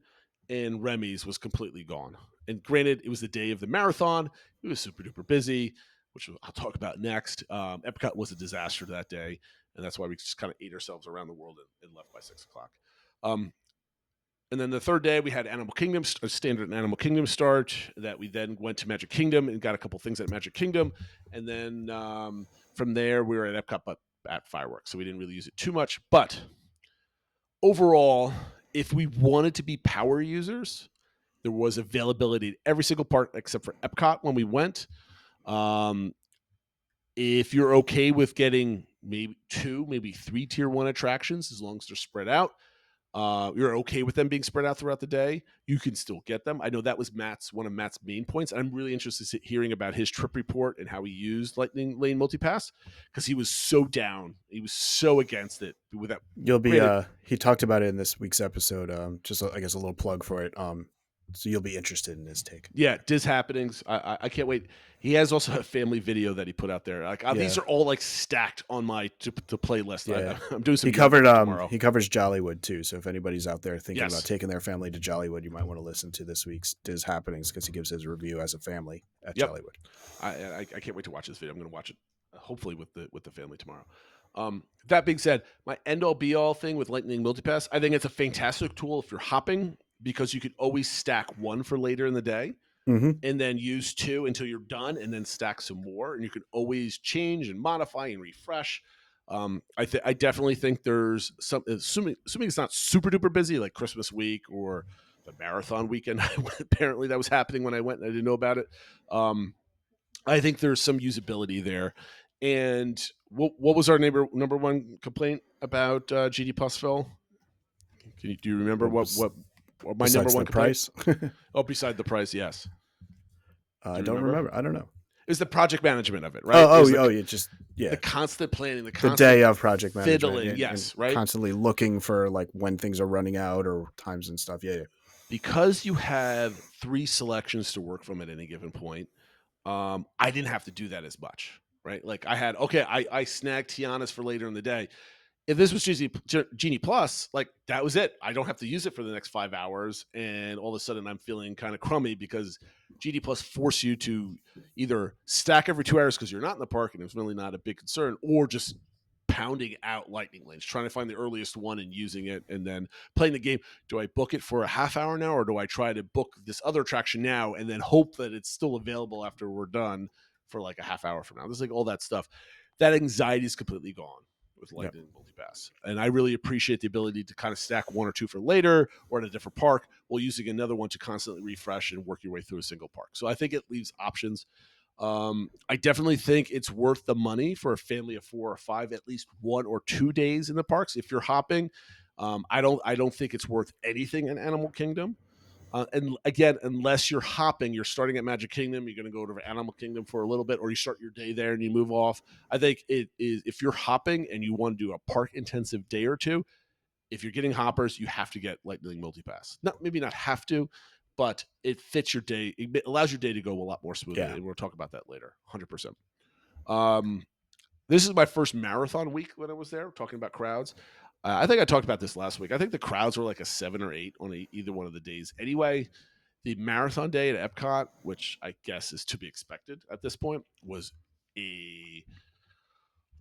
and Remy's was completely gone. And granted, it was the day of the marathon. It was super duper busy, which I'll talk about next. Epcot was a disaster that day, and that's why we just kind of ate ourselves around the world and left by 6 o'clock. And then the third day, we had Animal Kingdom, a standard Animal Kingdom start, that we then went to Magic Kingdom and got a couple things at Magic Kingdom. And then from there, we were at Epcot, but at fireworks. So we didn't really use it too much. But overall, if we wanted to be power users, there was availability at every single park except for Epcot when we went. If you're okay with getting maybe 2, maybe 3 tier 1 attractions, as long as they're spread out, you're okay with them being spread out throughout the day, you can still get them. I know that was one of Matt's main points. I'm really interested in hearing about his trip report and how he used Lightning Lane Multipass, because he was so down. He was so against it. You'll be he talked about it in this week's episode. Just I guess a little plug for it. So you'll be interested in his take. Yeah, Diz Happenings. I can't wait. He has also a family video that he put out there. Like these are all like stacked on my to play list. Yeah. I'm doing some. He covers Jollywood too. So if anybody's out there thinking about taking their family to Jollywood, you might want to listen to this week's Diz Happenings, because he gives his review as a family at Jollywood. I can't wait to watch this video. I'm going to watch it hopefully with the family tomorrow. That being said, my end all be all thing with Lightning Multipass, I think it's a fantastic tool if you're hopping, because you could always stack 1 for later in the day, and then use 2 until you're done, and then stack some more. And you can always change and modify and refresh. I definitely think there's some, assuming it's not super duper busy like Christmas week or the marathon weekend. Apparently that was happening when I went and I didn't know about it. I think there's some usability there. And what was our number one complaint about GD Plus, Phil? Do you remember what my number one price? Beside the price, yes. I don't remember. I don't know. It's the project management of it, right? The constant planning, the day of project management, fiddling, yes, right. Constantly looking for like when things are running out or times and stuff. Yeah. Because you have 3 selections to work from at any given point. I didn't have to do that as much, right? Like I snagged Tiana's for later in the day. If this was Genie Plus, like that was it. I don't have to use it for the next 5 hours, and all of a sudden I'm feeling kind of crummy because Genie Plus force you to either stack every 2 hours because you're not in the park and it's really not a big concern, or just pounding out lightning lanes, trying to find the earliest one and using it, and then playing the game. Do I book it for a half hour now, or do I try to book this other attraction now and then hope that it's still available after we're done for like a half hour from now? There's like all that stuff. That anxiety is completely gone with Lightning Multipass. And I really appreciate the ability to kind of stack 1 or 2 for later or at a different park while using another one to constantly refresh and work your way through a single park. So I think it leaves options. I definitely think it's worth the money for a family of 4 or 5, at least 1 or 2 days in the parks. If you're hopping, I don't think it's worth anything in Animal Kingdom. And again, unless you're hopping, you're starting at Magic Kingdom, you're going to go to Animal Kingdom for a little bit, or you start your day there and you move off. I think it is, if you're hopping and you want to do a park intensive day or 2, if you're getting hoppers, you have to get Lightning Multipass. Maybe not have to, but it fits your day. It allows your day to go a lot more smoothly. Yeah. And we'll talk about that later. 100%. This is my first marathon week when I was there, talking about crowds. I think I talked about this last week. I think the crowds were like a 7 or 8 on either one of the days. Anyway, the marathon day at Epcot, which I guess is to be expected at this point, was a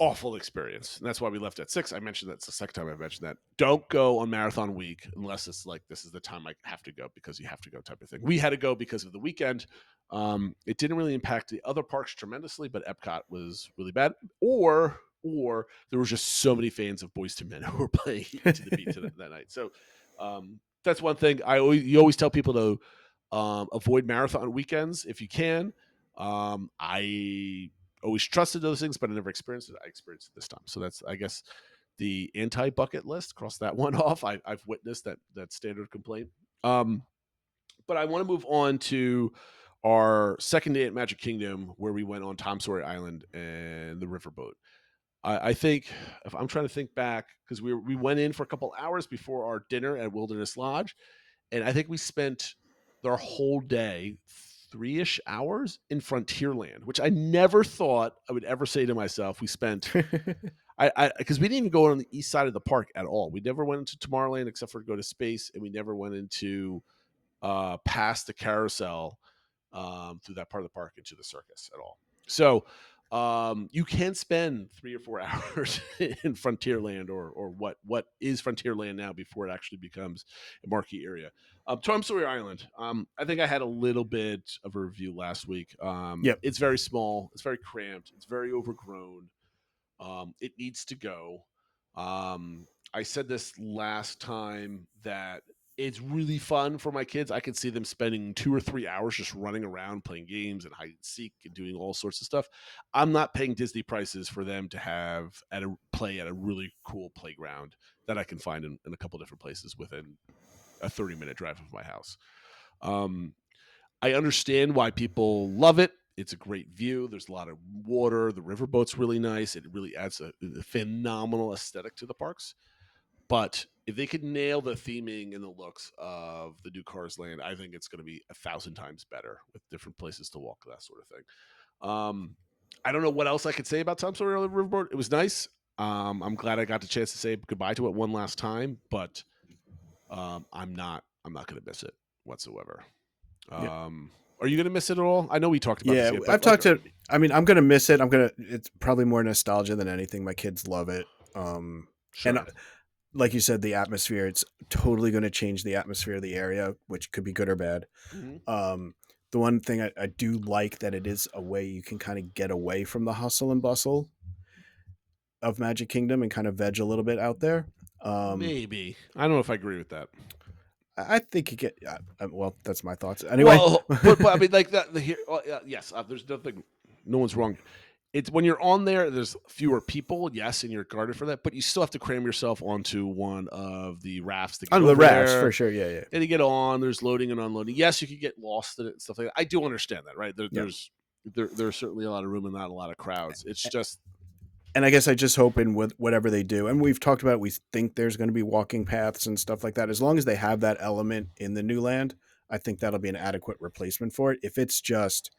awful experience. And that's why we left at 6. I mentioned that's the second time I've mentioned that. Don't go on marathon week unless it's like this is the time I have to go because you have to go type of thing. We had to go because of the weekend. It didn't really impact the other parks tremendously, but Epcot was really bad. Or there was just so many fans of Boyz II Men who were playing to the beat that night. So that's one thing. You always tell people to avoid marathon weekends if you can. I always trusted those things, but I never experienced it. I experienced it this time. So that's, I guess, the anti-bucket list. Cross that one off. I've witnessed that standard complaint. But I want to move on to our second day at Magic Kingdom, where we went on Tom Sawyer Island and the riverboat. I think, if I'm trying to think back, because we went in for a couple hours before our dinner at Wilderness Lodge, and I think we spent our whole day, 3-ish hours in Frontierland, which I never thought I would ever say to myself. We spent, because we didn't even go on the east side of the park at all. We never went into Tomorrowland except for to go to Space, and we never went into past the carousel through that part of the park into the circus at all. So you can spend 3 or 4 hours in Frontierland or what is Frontierland now before it actually becomes a marquee area. Tom Sawyer Island. I think I had a little bit of a review last week. Yep. It's very small. It's very cramped. It's very overgrown. It needs to go. I said this last time that it's really fun for my kids. I can see them spending 2 or 3 hours just running around playing games and hide and seek and doing all sorts of stuff. I'm not paying Disney prices for them to have play at a really cool playground that I can find in a couple different places within a 30-minute drive of my house. I understand why people love it. It's a great view. There's a lot of water. The riverboat's really nice. It really adds a phenomenal aesthetic to the parks. But if they could nail the theming and the looks of the new Cars Land, I think it's going to be 1,000 times better with different places to walk, that sort of thing. I don't know what else I could say about Tom Sawyer Riverboat. It was nice. I'm glad I got the chance to say goodbye to it one last time, but I'm not going to miss it whatsoever. Are you going to miss it at all? I know we talked about this. I've talked to. I mean, I'm going to miss it. It's probably more nostalgia than anything. My kids love it. Sure. And like you said, the atmosphere. It's totally going to change the atmosphere of the area, which could be good or bad. Mm-hmm. The one thing I do like that it is a way you can kind of get away from the hustle and bustle of Magic Kingdom and kind of veg a little bit out there. Maybe. I don't know if I agree with that. I think you get. Well, that's my thoughts. Anyway, but I mean, like that. Yes, there's nothing. No one's wrong. It's when you're on there. There's fewer people, yes, and you're guarded for that. But you still have to cram yourself onto one of the rafts. To get on the rafts for sure. Yeah. And you get on. There's loading and unloading. Yes, you could get lost in it and stuff like that. I do understand that, right? There's certainly a lot of room and not a lot of crowds. It's just. And I guess I just hope in with whatever they do, and we've talked about it, we think there's going to be walking paths and stuff like that. As long as they have that element in the new land, I think that'll be an adequate replacement for it. If it's just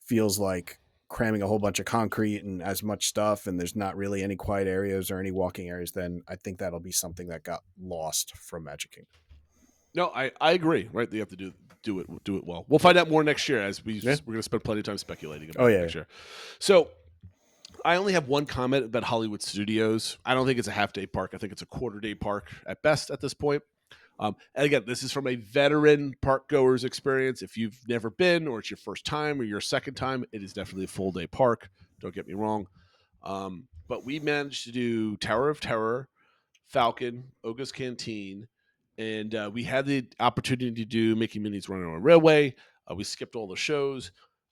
feels like cramming a whole bunch of concrete and as much stuff, and there's not really any quiet areas or any walking areas, then I think that'll be something that got lost from Magic Kingdom. No, I agree. Right, you have to do it well. We'll find out more next year as we're going to spend plenty of time speculating about it next year. So. I only have one comment about Hollywood Studios. I don't think it's a half-day park. I think it's a quarter-day park at best at this point. And again, this is from a veteran park goer's experience. If you've never been or it's your first time or your second time, it is definitely a full-day park. Don't get me wrong. But we managed to do Tower of Terror, Falcon, Oga's Canteen, and we had the opportunity to do Mickey Minnie's Running on a Railway. We skipped all the shows.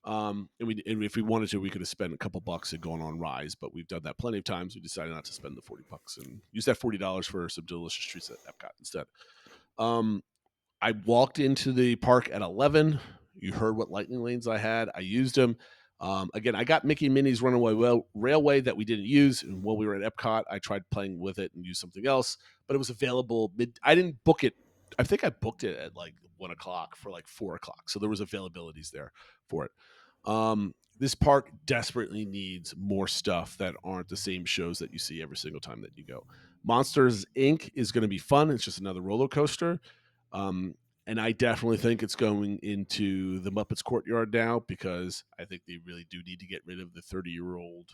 And if we wanted to, we could have spent a couple bucks and gone on Rise, but we've done that plenty of times. We decided not to spend the $40 and use that $40 for some delicious treats at Epcot instead. I walked into the park at 11. You heard what lightning lanes I had. I used them. Again, I got Mickey and Minnie's Runaway Railway that we didn't use. And while we were at Epcot, I tried playing with it and used something else, but it was available. I didn't book it. I think I booked it at like 1 o'clock for like 4 o'clock. So there was availabilities there for it. This park desperately needs more stuff that aren't the same shows that you see every single time that you go. Monsters Inc. is going to be fun. It's just another roller coaster. And I definitely think it's going into the Muppets Courtyard now because I think they really do need to get rid of the 30-year-old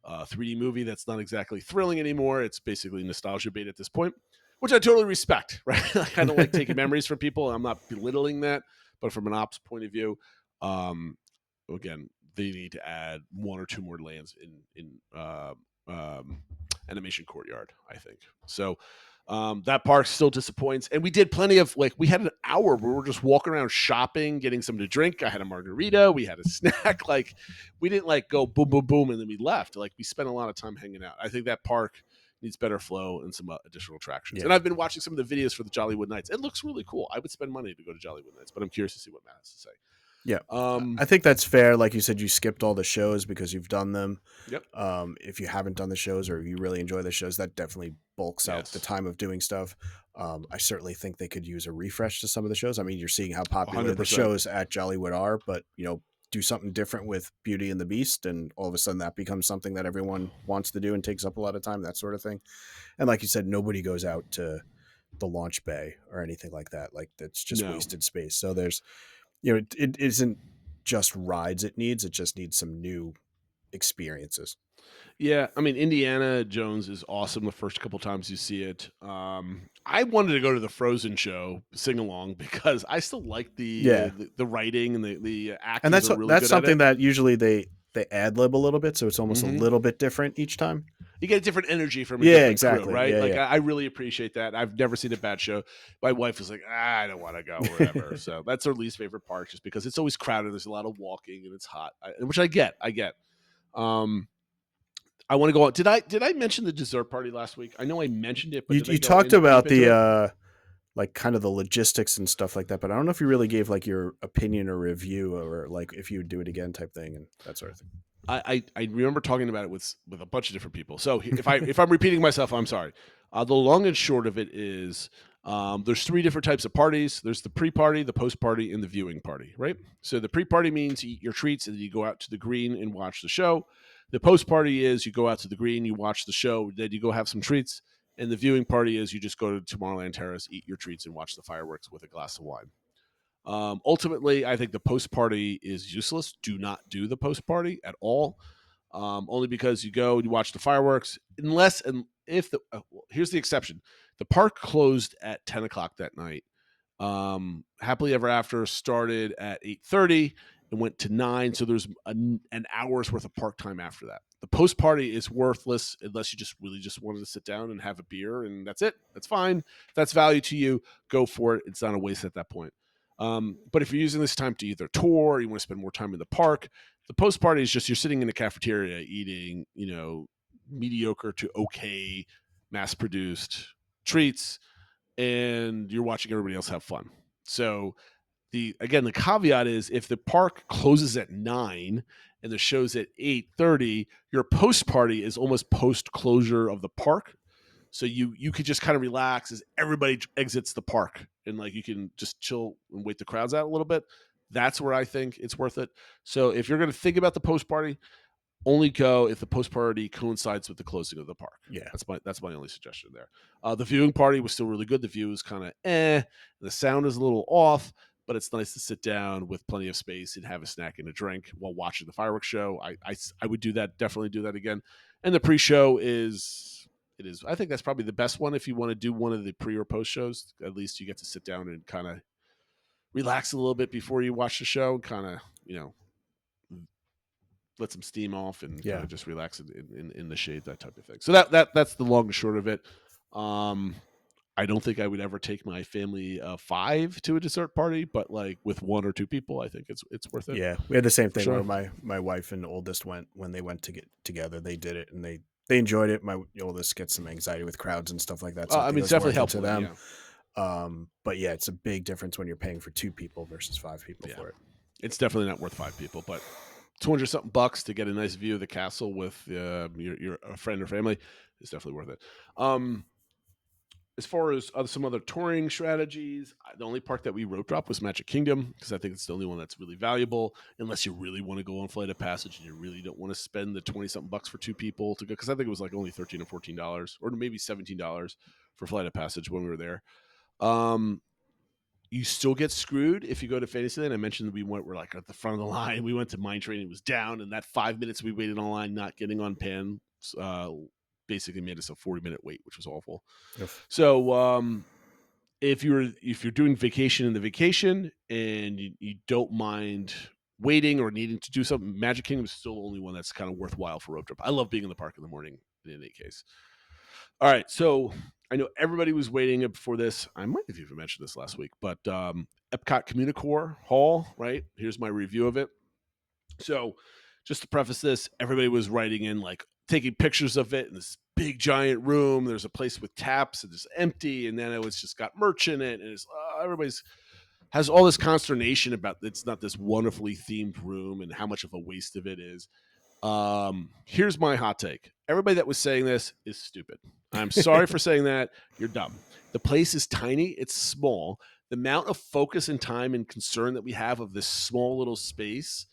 3D movie that's not exactly thrilling anymore. It's basically nostalgia bait at this point, which I totally respect, right? I don't like taking memories from people. I'm not belittling that, but from an ops point of view, again, they need to add 1 or 2 more lands in Animation Courtyard, I think. So that park still disappoints. And we did plenty of, like, we had an hour where we're just walking around shopping, getting something to drink. I had a margarita. We had a snack. Like, we didn't like go boom, boom, boom, and then we left. Like, we spent a lot of time hanging out. I think that park needs better flow and some additional attractions. Yeah. And I've been watching some of the videos for the Jollywood Nights. It looks really cool. I would spend money to go to Jollywood Nights, but I'm curious to see what Matt has to say. Yeah. I think that's fair. Like you said, you skipped all the shows because you've done them. Yep. If you haven't done the shows or you really enjoy the shows, that definitely bulks out Yes. the time of doing stuff. I certainly think they could use a refresh to some of the shows. I mean, you're seeing how popular the 100%. shows at Jollywood are, but do something different with Beauty and the Beast, and all of a sudden that becomes something that everyone wants to do and takes up a lot of time, that sort of thing. And like you said, nobody goes out to the launch bay or anything like that. Like, that's just wasted space. So there's, it isn't just rides it just needs some new experiences. Yeah, I mean, Indiana Jones is awesome the first couple times you see it. I wanted to go to the Frozen show, sing along, because I still like the writing and the actors. And that's are really that's good something at it. that usually they ad lib a little bit, so it's almost a little bit different each time. You get a different energy from a different exactly. crew, right? Yeah, I really appreciate that. I've never seen a bad show. My wife was like, I don't want to go, whatever. So that's her least favorite part, just because it's always crowded. There's a lot of walking and it's hot, which I get. I want to go on. Did I mention the dessert party last week? I know I mentioned it, but you talked about the like kind of the logistics and stuff like that, but I don't know if you really gave like your opinion or review, or like if you would do it again type thing and that sort of thing. I remember talking about it with a bunch of different people. So if I'm repeating myself, I'm sorry. The long and short of it is there's 3 different types of parties. There's the pre-party, the post-party, and the viewing party, right? So the pre-party means you eat your treats and then you go out to the green and watch the show. The post-party is you go out to the green, you watch the show, then you go have some treats. And the viewing party is you just go to Tomorrowland Terrace, eat your treats, and watch the fireworks with a glass of wine. Ultimately, I think the post-party is useless. Do not do the post-party at all. Only because you go and you watch the fireworks, here's the exception. The park closed at 10 o'clock that night. Happily Ever After started at 8:30 and went to 9. So there's an hour's worth of park time after that. The post party is worthless unless you just wanted to sit down and have a beer, and that's it. That's fine. If that's value to you, go for it. It's not a waste at that point. But if you're using this time to either tour or you want to spend more time in the park, the post party is just you're sitting in the cafeteria eating, mediocre to okay mass produced treats, and you're watching everybody else have fun. So the caveat is if the park closes at 9 and the show's at 8:30, your post party is almost post closure of the park. So you could just kind of relax as everybody exits the park, and like you can just chill and wait the crowds out a little bit. That's where I think it's worth it. So if you're going to think about the post party, only go if the post party coincides with the closing of the park. Yeah, that's my only suggestion there. The viewing party was still really good. The view is kind of the sound is a little off, but it's nice to sit down with plenty of space and have a snack and a drink while watching the fireworks show. I would do that, definitely do that again. And the pre-show I think that's probably the best one if you want to do one of the pre or post shows. At least you get to sit down and kind of relax a little bit before you watch the show, kind of, let some steam off and kind of just relax in the shade, that type of thing. So that's the long and short of it. I don't think I would ever take my family of 5 to a dessert party, but like with 1 or 2 people, I think it's worth it. Yeah, we had the same thing where my wife and oldest went when they went to get together. They did it and they enjoyed it. My oldest gets some anxiety with crowds and stuff like that. So it's definitely helpful to them. Yeah. But yeah, it's a big difference when you're paying for 2 people versus 5 people for it. It's definitely not worth 5 people, but $200 something bucks to get a nice view of the castle with your friend or family is definitely worth it. As far as some other touring strategies, the only park that we rope drop was Magic Kingdom because I think it's the only one that's really valuable, unless you really want to go on Flight of Passage and you really don't want to spend the 20 something bucks for 2 people to go. Because I think it was like only $13 or $14 or maybe $17 for Flight of Passage when we were there. You still get screwed if you go to Fantasyland. I mentioned that we're like at the front of the line. We went to Mine Train, it was down, and that 5 minutes we waited online, not getting on pan, basically made us a 40-minute wait, which was awful. Oof. So if you're doing vacation in the vacation and you don't mind waiting or needing to do something, Magic Kingdom is still the only one that's kind of worthwhile for a road trip. I love being in the park in the morning in any case. All right, so I know everybody was waiting before this. I might have even mentioned this last week, but Epcot Communicore Hall, right? Here's my review of it. So just to preface this, everybody was writing in, like, taking pictures of it in this big giant room. There's a place with taps and it's empty, and then it was just got merch in it, and it's everybody's has all this consternation about it's not this wonderfully themed room and how much of a waste of it is. Here's my hot take. Everybody that was saying this is stupid. I'm sorry for saying that. You're dumb. The place is tiny. It's small. The amount of focus and time and concern that we have of this small little space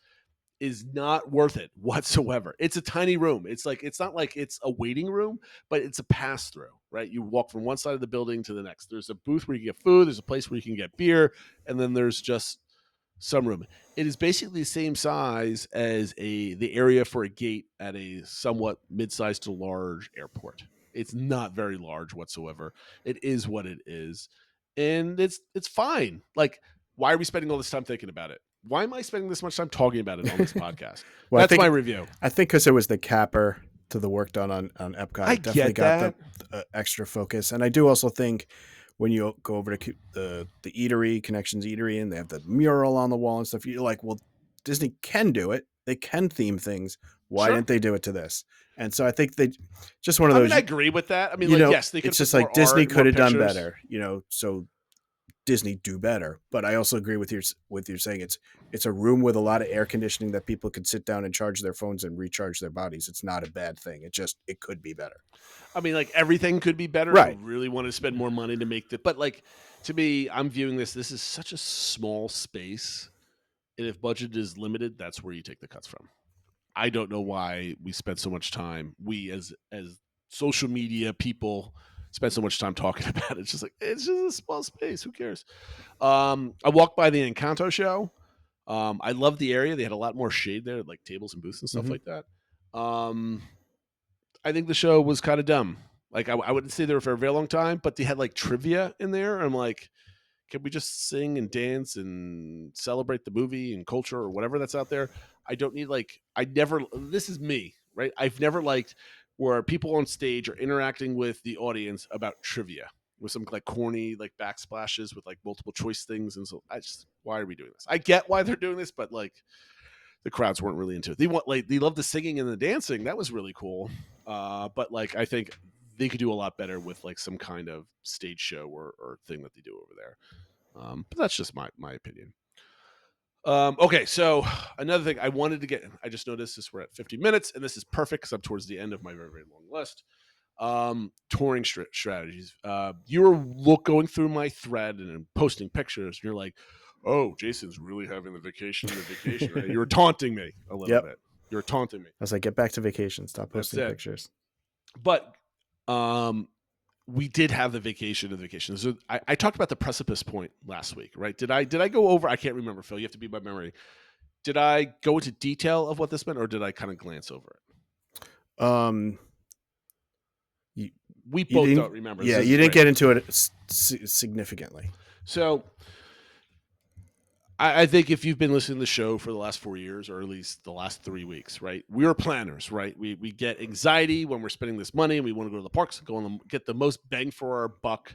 is not worth it whatsoever. It's a tiny room. It's not like it's a waiting room, but it's a pass through, right? You walk from one side of the building to the next. There's a booth where you can get food. There's a place where you can get beer. And then there's just some room. It is basically the same size as the area for a gate at a somewhat mid-sized to large airport. It's not very large whatsoever. It is what it is. And it's fine. Like, why are we spending all this time thinking about it? Why am I spending this much time talking about it on this podcast? Well, That's my review. I think because it was the capper to the work done on Epcot. I It definitely get got the extra focus. And I do also think when you go over to the eatery, Connections Eatery, and they have the mural on the wall and stuff, you're like, well, Disney can do it. They can theme things. Why Sure. didn't they do it to this? And so I think they just one of those. I agree with that. I mean, yes, they could. It's just like Disney could have done better, so Disney do better. But I also agree with you saying it's a room with a lot of air conditioning that people could sit down and charge their phones and recharge their bodies. It's not a bad thing. It could be better. I mean, like, everything could be better. Right. I really want to spend more money to make it. But, like, to me, I'm viewing this is such a small space. And if budget is limited, that's where you take the cuts from. I don't know why we spent so much time. We as social media people spend so much time talking about it. It's just a small space. Who cares? I walked by the Encanto show. I love the area. They had a lot more shade there, like tables and booths and stuff like that. I think the show was kind of dumb. Like, I wouldn't stay there for a very long time, but they had like trivia in there. I'm like, can we just sing and dance and celebrate the movie and culture or whatever that's out there? I don't need this is me, right? I've never liked where people on stage are interacting with the audience about trivia with some like corny, like backsplashes with like multiple choice things. And so why are we doing this? I get why they're doing this, but like the crowds weren't really into it. They love the singing and the dancing. That was really cool. But like, I think they could do a lot better with like some kind of stage show or thing that they do over there. But that's just my opinion. Okay, so another thing I wanted to get, I just noticed this, we're at 50 minutes, and this is perfect because I'm towards the end of my very, very long list. Touring strategies. You were going through my thread and posting pictures, and you're like, oh, Jason's really having the vacation. Right? You were taunting me a little bit. You were taunting me. I was like, get back to vacation. Stop posting pictures. But we did have the vacation of the vacation. So I talked about the precipice point last week, right? Did I go over? I can't remember, Phil. You have to be by memory. Did I go into detail of what this meant, or did I kind of glance over it? We both don't remember. Yeah, you didn't get into it significantly. So I think if you've been listening to the show for the last 4 years, or at least the last 3 weeks, right? We are planners, right? We get anxiety when we're spending this money and we want to go to the parks and get the most bang for our buck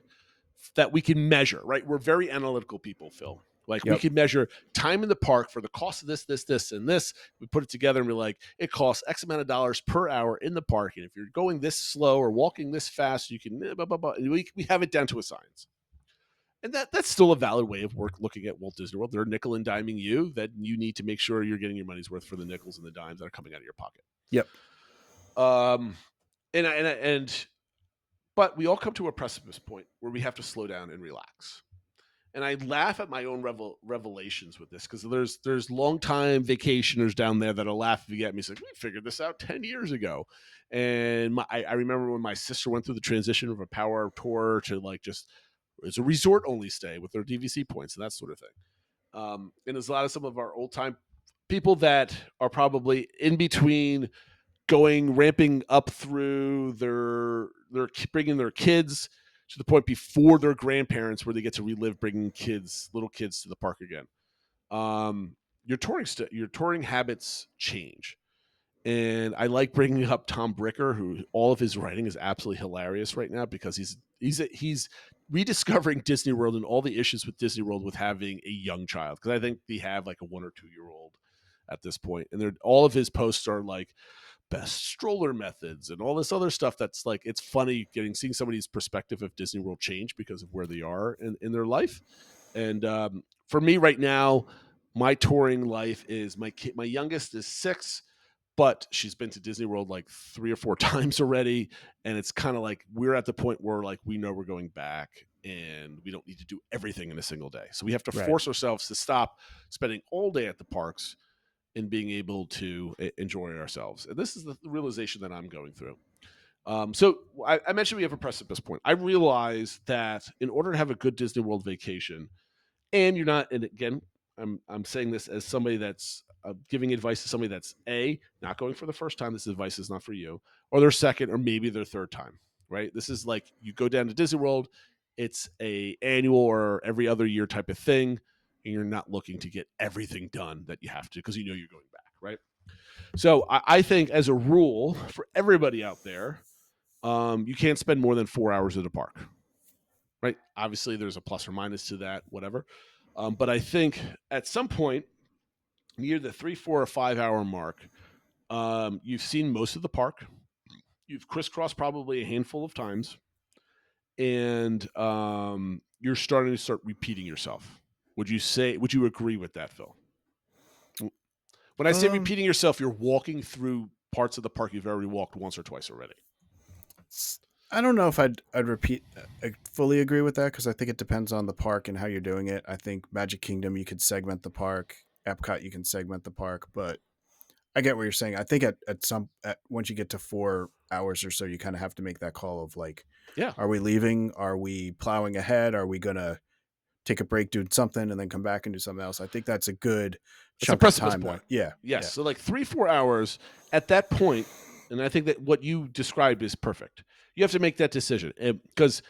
that we can measure, right? We're very analytical people, Phil. Like, we can measure time in the park for the cost of this, and this. We put it together and we're like, it costs X amount of dollars per hour in the park. And if you're going this slow or walking this fast, you can blah, blah, blah. We have it down to a science. And that's still a valid way of looking at Walt Disney World. They're nickel and diming you, that you need to make sure you're getting your money's worth for the nickels and the dimes that are coming out of your pocket. Yep. But we all come to a precipice point where we have to slow down and relax. And I laugh at my own revelations with this, because there's long-time vacationers down there that are laughing at me, saying, we figured this out 10 years ago. And I remember when my sister went through the transition of a power tour to like just it's a resort only stay with their DVC points and that sort of thing. And there's a lot of some of our old time people that are probably in between ramping up through their bringing their kids to the point before their grandparents where they get to relive bringing little kids to the park again. Your touring habits change. And I like bringing up Tom Bricker, who all of his writing is absolutely hilarious right now because he's rediscovering Disney World and all the issues with Disney World with having a young child. Because I think they have like a 1 or 2 year old at this point, and all of his posts are like best stroller methods and all this other stuff. That's like, it's funny seeing somebody's perspective of Disney World change because of where they are in their life. And for me right now, my touring life is my youngest is 6. But she's been to Disney World like 3 or 4 times already. And it's kind of like we're at the point where like we know we're going back and we don't need to do everything in a single day. So we have to force ourselves to stop spending all day at the parks and being able to enjoy ourselves. And this is the realization that I'm going through. So I mentioned we have a precipice point. I realize that in order to have a good Disney World vacation, and you're not, and again, I'm saying this as somebody that's giving advice to somebody that's not going for the first time. This advice is not for you, or their second, or maybe their third time, right? This is like you go down to Disney World. It's a annual or every other year type of thing, and you're not looking to get everything done that you have to because you know you're going back, right? So I think as a rule for everybody out there, you can't spend more than 4 hours at a park, right? Obviously, there's a plus or minus to that, whatever. But I think at some point near the 3, 4, or 5 hour mark, you've seen most of the park. You've crisscrossed probably a handful of times, and you're starting to repeating yourself. Would you agree with that, Phil? When I say repeating yourself, you're walking through parts of the park you've already walked once or twice already. I don't know if I'd repeat. I fully agree with that because I think it depends on the park and how you're doing it. I think Magic Kingdom, you could segment the park. Epcot, you can segment the park, but I get what you're saying. I think once you get to 4 hours or so, you kind of have to make that call of like, are we leaving? Are we plowing ahead? Are we going to take a break, do something, and then come back and do something else? I think that's a good chunk of time. Point. Yeah. Yes. Yeah. So like 3, 4 hours at that point. And I think that what you described is perfect. You have to make that decision because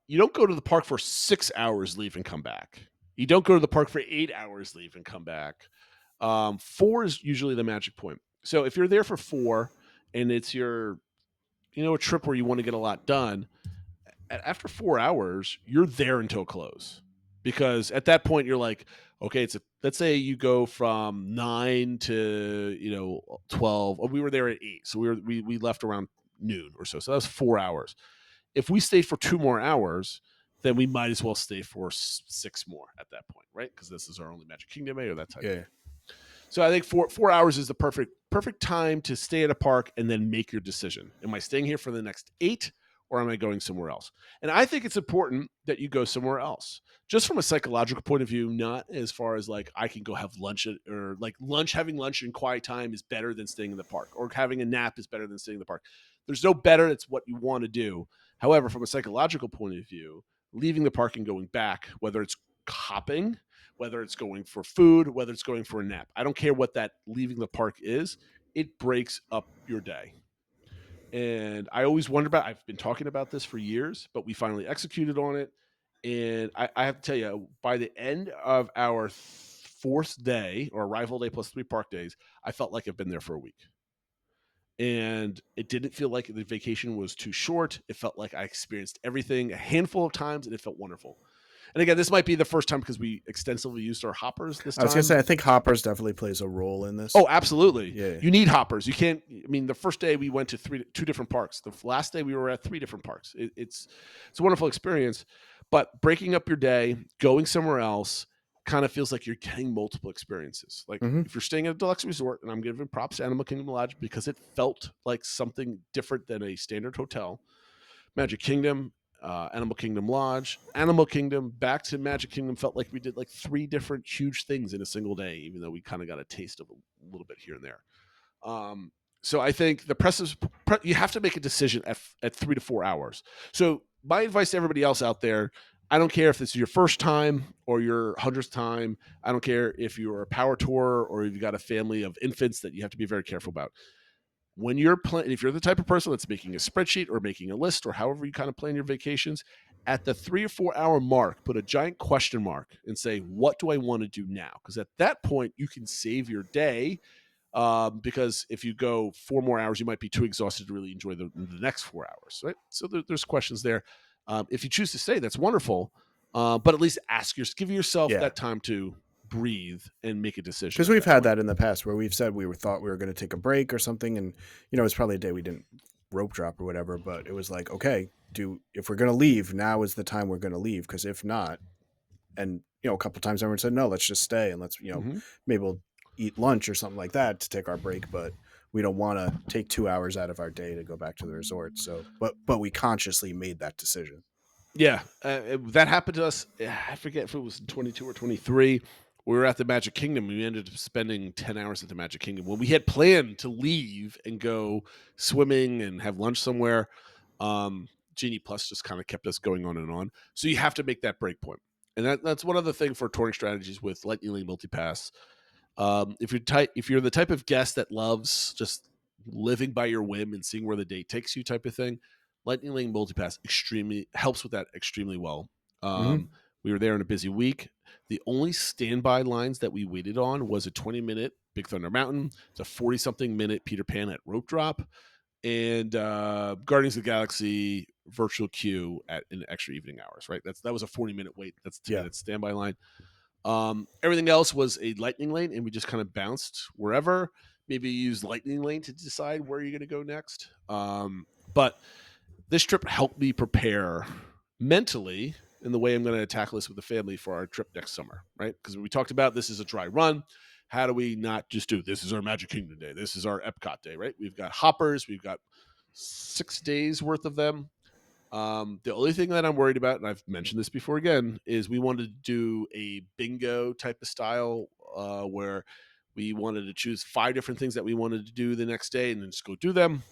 you don't go to the park for 6 hours, leave and come back. You don't go to the park for 8 hours, leave and come back. 4 is usually the magic point. So if you're there for 4 and it's your, a trip where you want to get a lot done, after 4 hours, you're there until close. Because at that point you're like, okay, let's say you go from 9 to 12. We were there at 8, so we left around noon or so. So that was 4 hours. If we stayed for 2 more hours, then we might as well stay for 6 more at that point, right? Because this is our only Magic Kingdom or that type of thing. So I think 4 hours is the perfect time to stay at a park and then make your decision. Am I staying here for the next 8? Or am I going somewhere else? And I think it's important that you go somewhere else, just from a psychological point of view, not as far as like I can go have lunch or like having lunch in quiet time is better than staying in the park, or having a nap is better than staying in the park. There's no better. It's what you want to do. However, from a psychological point of view, leaving the park and going back, whether it's hopping, whether it's going for food, whether it's going for a nap, I don't care what that leaving the park is, it breaks up your day. And I always wonder I've been talking about this for years, but we finally executed on it. And I have to tell you, by the end of our 4th day, or arrival day plus 3 park days, I felt like I've been there for a week. And it didn't feel like the vacation was too short. It felt like I experienced everything a handful of times, and it felt wonderful. And again, this might be the first time because we extensively used our hoppers this time. I was going to say, I think hoppers definitely plays a role in this. Oh, absolutely. Yeah. You need hoppers. You can't, the first day we went to 2 different parks. The last day we were at 3 different parks. It's a wonderful experience, but breaking up your day, going somewhere else kind of feels like you're getting multiple experiences. Like if you're staying at a deluxe resort, and I'm giving props to Animal Kingdom Lodge because it felt like something different than a standard hotel. Magic Kingdom, Animal Kingdom Lodge, Animal Kingdom, back to Magic Kingdom felt like we did like 3 different huge things in a single day, even though we kind of got a taste of a little bit here and there. So I think you have to make a decision at 3 to 4 hours. So my advice to everybody else out there, I don't care if this is your first time or your 100th time. I don't care if you're a power tour or you've got a family of infants that you have to be very careful about. When you're if you're the type of person that's making a spreadsheet or making a list or however you kind of plan your vacations, at the 3 or 4 hour mark, put a giant question mark and say, what do I want to do now? Because at that point, you can save your day. Because if you go 4 more hours, you might be too exhausted to really enjoy the next 4 hours, right? So there's questions there. If you choose to stay, that's wonderful. But at least give yourself that time to breathe and make a decision. Because we've had that in the past where we've said thought we were going to take a break or something, and it's probably a day we didn't rope drop or whatever, but it was like, okay, if we're going to leave, now is the time we're going to leave, because if not, and a couple of times everyone said no, let's just stay and let's maybe we'll eat lunch or something like that to take our break, but we don't want to take 2 hours out of our day to go back to the resort. So but we consciously made that decision. That happened to us. I forget if it was 22 or 23. We were at the Magic Kingdom. We ended up spending 10 hours at the Magic Kingdom when we had planned to leave and go swimming and have lunch somewhere. Genie Plus just kind of kept us going on and on. So you have to make that break point. And that's one other thing for touring strategies with Lightning Lane Multipass. If you're the type of guest that loves just living by your whim and seeing where the day takes you type of thing, Lightning Lane Multipass extremely helps with that extremely well. We were there in a busy week. The only standby lines that we waited on was a 20-minute Big Thunder Mountain, it's a 40-something minute Peter Pan at Rope Drop, and Guardians of the Galaxy virtual queue in extra evening hours. Right, that was a 40-minute wait. That's a 2-minute standby line. Everything else was a Lightning Lane, and we just kind of bounced wherever. Maybe use Lightning Lane to decide where you're going to go next. But this trip helped me prepare mentally in the way I'm going to tackle this with the family for our trip next summer, right? Because we talked about this is a dry run. How do we not just do this is our Magic Kingdom day, this is our Epcot day, right? We've got hoppers, we've got 6 days worth of them. The only thing that I'm worried about, and I've mentioned this before again, is we wanted to do a bingo type of style where we wanted to choose 5 different things that we wanted to do the next day and then just go do them.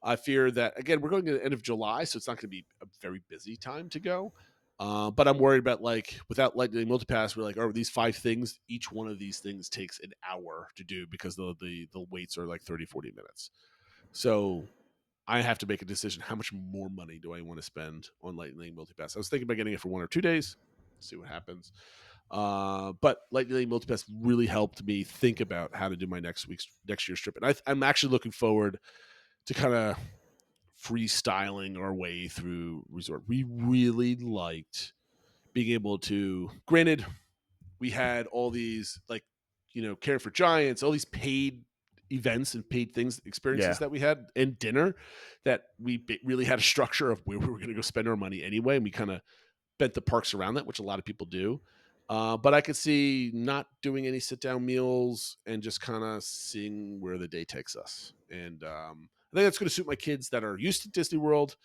I fear that, again, we're going to the end of July, so it's not going to be a very busy time to go. But I'm worried about, without Lightning Multipass, we're like, these 5 things, each one of these things takes an hour to do because the waits are like 30, 40 minutes. So I have to make a decision. How much more money do I want to spend on Lightning Multipass? I was thinking about getting it for 1 or 2 days, see what happens. But Lightning Multipass really helped me think about how to do my next year's trip. And I'm actually looking forward to kind of freestyling our way through resort. We really liked being able to, granted, we had all these Care for Giants, all these paid events and paid experiences that we had, and dinner that we really had a structure of where we were going to go spend our money anyway. And we kind of bent the parks around that, which a lot of people do. But I could see not doing any sit down meals and just kind of seeing where the day takes us. And, I think that's going to suit my kids that are used to Disney World.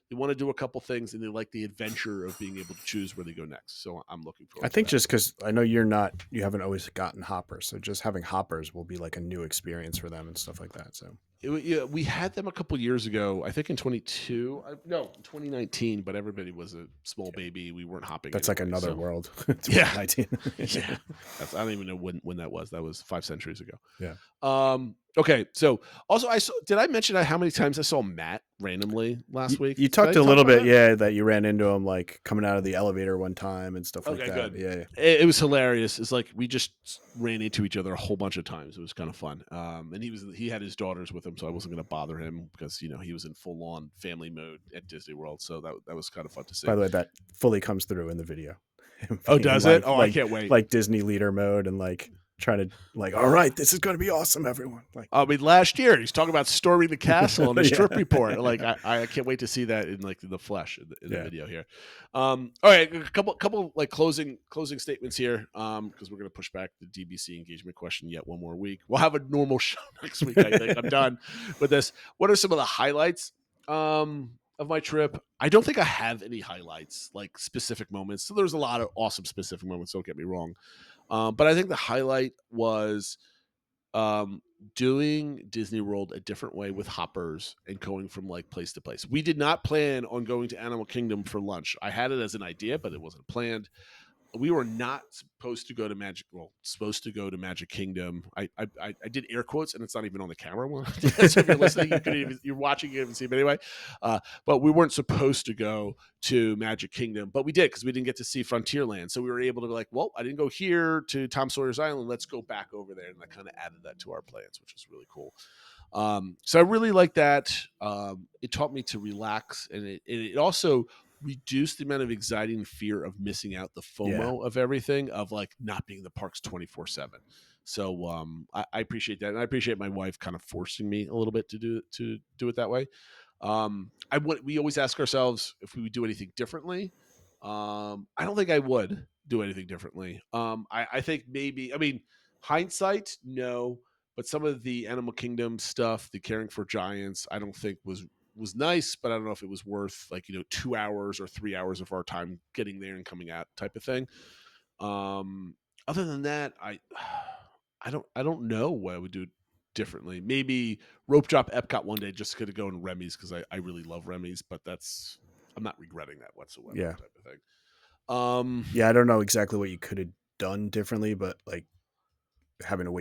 They want to do a couple things, and they like the adventure of being able to choose where they go next. So I'm looking forward to that. Just because I know you haven't always gotten hoppers. So just having hoppers will be like a new experience for them and stuff like that. So we had them a couple years ago, I think in 2019, but everybody was a small baby. We weren't hopping. That's anyway, like another world. Yeah. I don't even know when that was. That was 5 centuries ago. Yeah. Okay. So also did I mention how many times I saw Matt randomly last week? You talked a little bit, that you ran into him coming out of the elevator one time and stuff like that. Good. Yeah. It was hilarious. It's like we just ran into each other a whole bunch of times. It was kind of fun. And he had his daughters with him, so I wasn't going to bother him because he was in full on family mode at Disney World. So that was kind of fun to see. By the way, that fully comes through in the video. Oh, does it? Oh, I can't wait. Like Disney leader mode and trying to all right, this is going to be awesome, everyone. Last year he's talking about storming the castle on his trip report. I can't wait to see that in the flesh in the video here. All right, a couple closing statements here because we're going to push back the DBC engagement question yet one more week. We'll have a normal show next week. I think I'm done with this. What are some of the highlights of my trip? I don't think I have any highlights, specific moments. So there's a lot of awesome specific moments, don't get me wrong. But I think the highlight was doing Disney World a different way with hoppers and going from like place to place. We did not plan on going to Animal Kingdom for lunch. I had it as an idea, but it wasn't planned. We were not supposed to go to Magic Kingdom. I did air quotes, and it's not even on the camera. So if you're listening, you're watching it and see it anyway. But we weren't supposed to go to Magic Kingdom, but we did because we didn't get to see Frontierland. So we were able to be like, well, I didn't go here to Tom Sawyer's Island. Let's go back over there, and I kind of added that to our plans, which was really cool. So I really like that. It taught me to relax, and it also reduced the amount of anxiety and fear of missing out, the FOMO of everything, of like not being in the parks 24/7. So I appreciate that, and I appreciate my wife kind of forcing me a little bit to do it that way. We always ask ourselves if we would do anything differently. I don't think I would do anything differently. I think maybe, I mean, hindsight, no, but some of the Animal Kingdom stuff, the caring for giants, I don't think was nice, but I don't know if it was worth 2 hours or 3 hours of our time getting there and coming out type of thing. Other than that, I don't know what I would do differently. Maybe rope drop Epcot one day just to go in Remy's because I really love Remy's, but I'm not regretting that whatsoever. Yeah. Type of thing. Yeah, I don't know exactly what you could have done differently, but like having to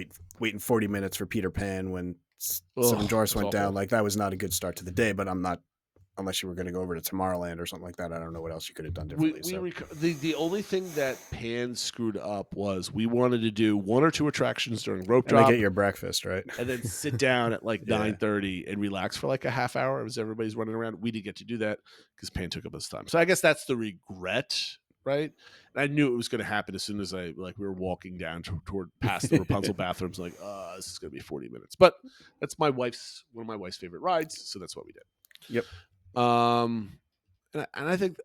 waiting 40 minutes for Peter Pan when Seven Dwarfs went down, like that was not a good start to the day. But I'm not, unless you were going to go over to Tomorrowland or something like that, I don't know what else you could have done differently. The only thing that Pan screwed up was we wanted to do 1 or 2 attractions during rope drop. And get your breakfast, right? And then sit down at like 9:30 and relax for like a half hour as everybody's running around. We didn't get to do that because Pan took up his time. So I guess that's the regret, right? And I knew it was going to happen as soon as we were walking down toward past the Rapunzel bathrooms. Like, this is going to be 40 minutes. But that's one of my wife's favorite rides, so that's what we did. Yep. And I think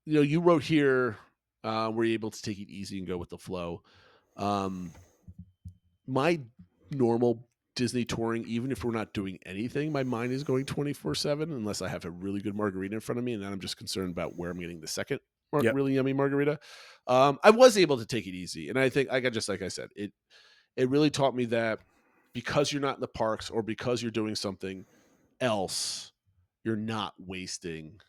you wrote here, were you able to take it easy and go with the flow? My normal Disney touring, even if we're not doing anything, my mind is going 24/7 unless I have a really good margarita in front of me, and then I'm just concerned about where I'm getting the second really yummy margarita. I was able to take it easy, and I think just like I said, it really taught me that because you're not in the parks or because you're doing something else, you're not wasting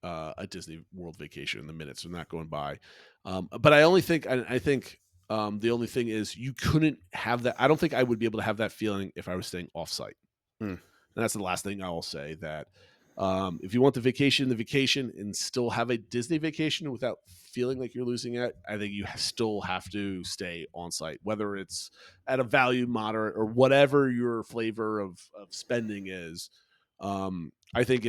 a Disney World vacation. The minutes are not going by. But I think the only thing is you couldn't have that. I don't think I would be able to have that feeling if I was staying offsite. And that's the last thing I will say, that if you want the vacation and still have a Disney vacation without feeling like you're losing it, I think you still have to stay on site, whether it's at a value, moderate, or whatever your flavor of spending is. I think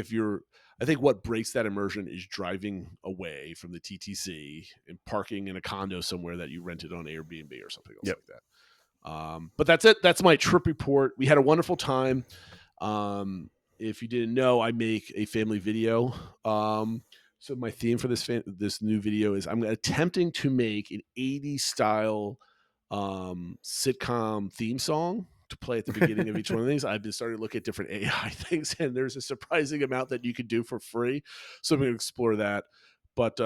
what breaks that immersion is driving away from the TTC and parking in a condo somewhere that you rented on Airbnb or something else like that. But that's it. That's my trip report. We had a wonderful time. If you didn't know, I make a family video. So my theme for this new video is I'm attempting to make an 80s style sitcom theme song to play at the beginning of each one of these. I've been starting to look at different AI things, and there's a surprising amount that you could do for free. So I'm going to explore that. But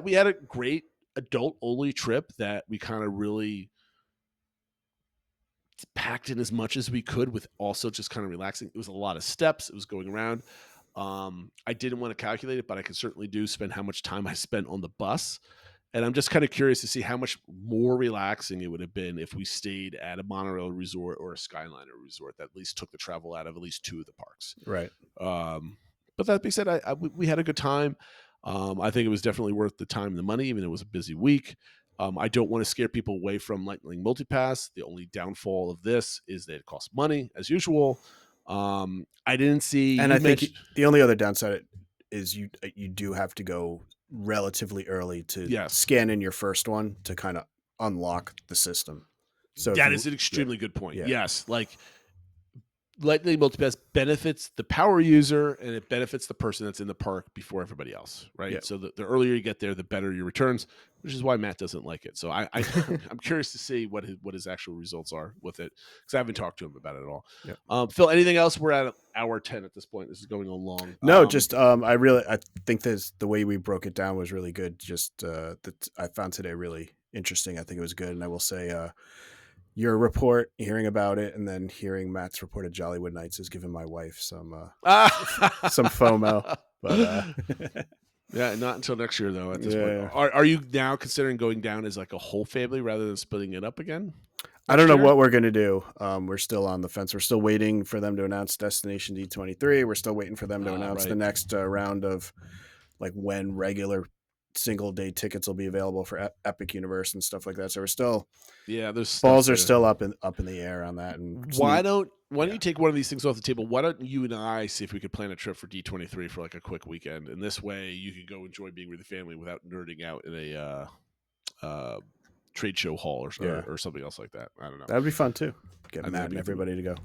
we had a great adult-only trip that we kind of really packed in as much as we could with also just kind of relaxing. It was a lot of steps. It was going around. I didn't want to calculate it, but I could certainly spend how much time I spent on the bus. And I'm just kind of curious to see how much more relaxing it would have been if we stayed at a monorail resort or a Skyliner resort that at least took the travel out of at least 2 of the parks. Right. But that being said, we had a good time. I think it was definitely worth the time and the money, even though it was a busy week. I don't want to scare people away from Lightning Multipass. The only downfall of this is that it costs money, as usual. I didn't see... And I think the only other downside is you do have to go relatively early to scan in your first one to kind of unlock the system. So that is an extremely good point. Yeah. Yes, like Lightning Multipass benefits the power user and it benefits the person that's in the park before everybody else, right? Yeah. So the earlier you get there, the better your returns, which is why Matt doesn't like it. So I'm curious to see what his actual results are with it, because I haven't talked to him about it at all. Yeah. Phil, anything else? We're at hour 10 at this point. This is going on long. No, I think the way we broke it down was really good. Just that I found today really interesting. I think it was good, and I will say your report, hearing about it, and then hearing Matt's report at Jollywood Nights has given my wife some FOMO. But yeah, not until next year though. At this point, are you now considering going down as like a whole family rather than splitting it up again? I don't know what we're going to do. We're still on the fence. We're still waiting for them to announce Destination D23. We're still waiting for them to announce the next round of like when regular single day tickets will be available for Epic Universe and stuff like that. So we're still, there's balls are still up in the air on that. And why don't you take one of these things off the table? Why don't you and I see if we could plan a trip for D23 for like a quick weekend? And this way you could go enjoy being with the family without nerding out in a trade show hall or something else like that. I don't know. That'd be fun too. Get Matt and everybody to go.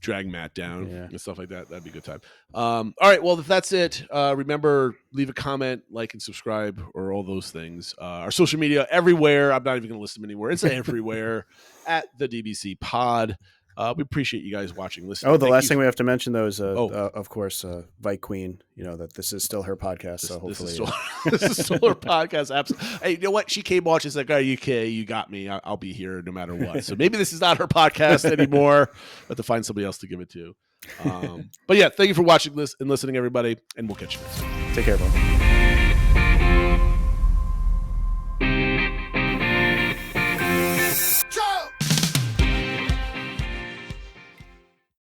Drag Matt down and stuff like that. That'd be a good time. All right. Well, if that's it, remember, leave a comment, like, and subscribe, or all those things. Our social media everywhere. I'm not even going to list them anymore. It's everywhere at the DBC Pod. We appreciate you guys watching, listening. Oh, the last thing we have to mention, though, is, of course, Vike Queen, that this is still her podcast. So hopefully. This is still her podcast. Absolutely. Hey, you know what? She came on. She's like, "Are you okay? You got me. I'll be here no matter what." So maybe this is not her podcast anymore. I have to find somebody else to give it to. But yeah, thank you for watching this and listening, everybody. And we'll catch you next time. Take care, everyone.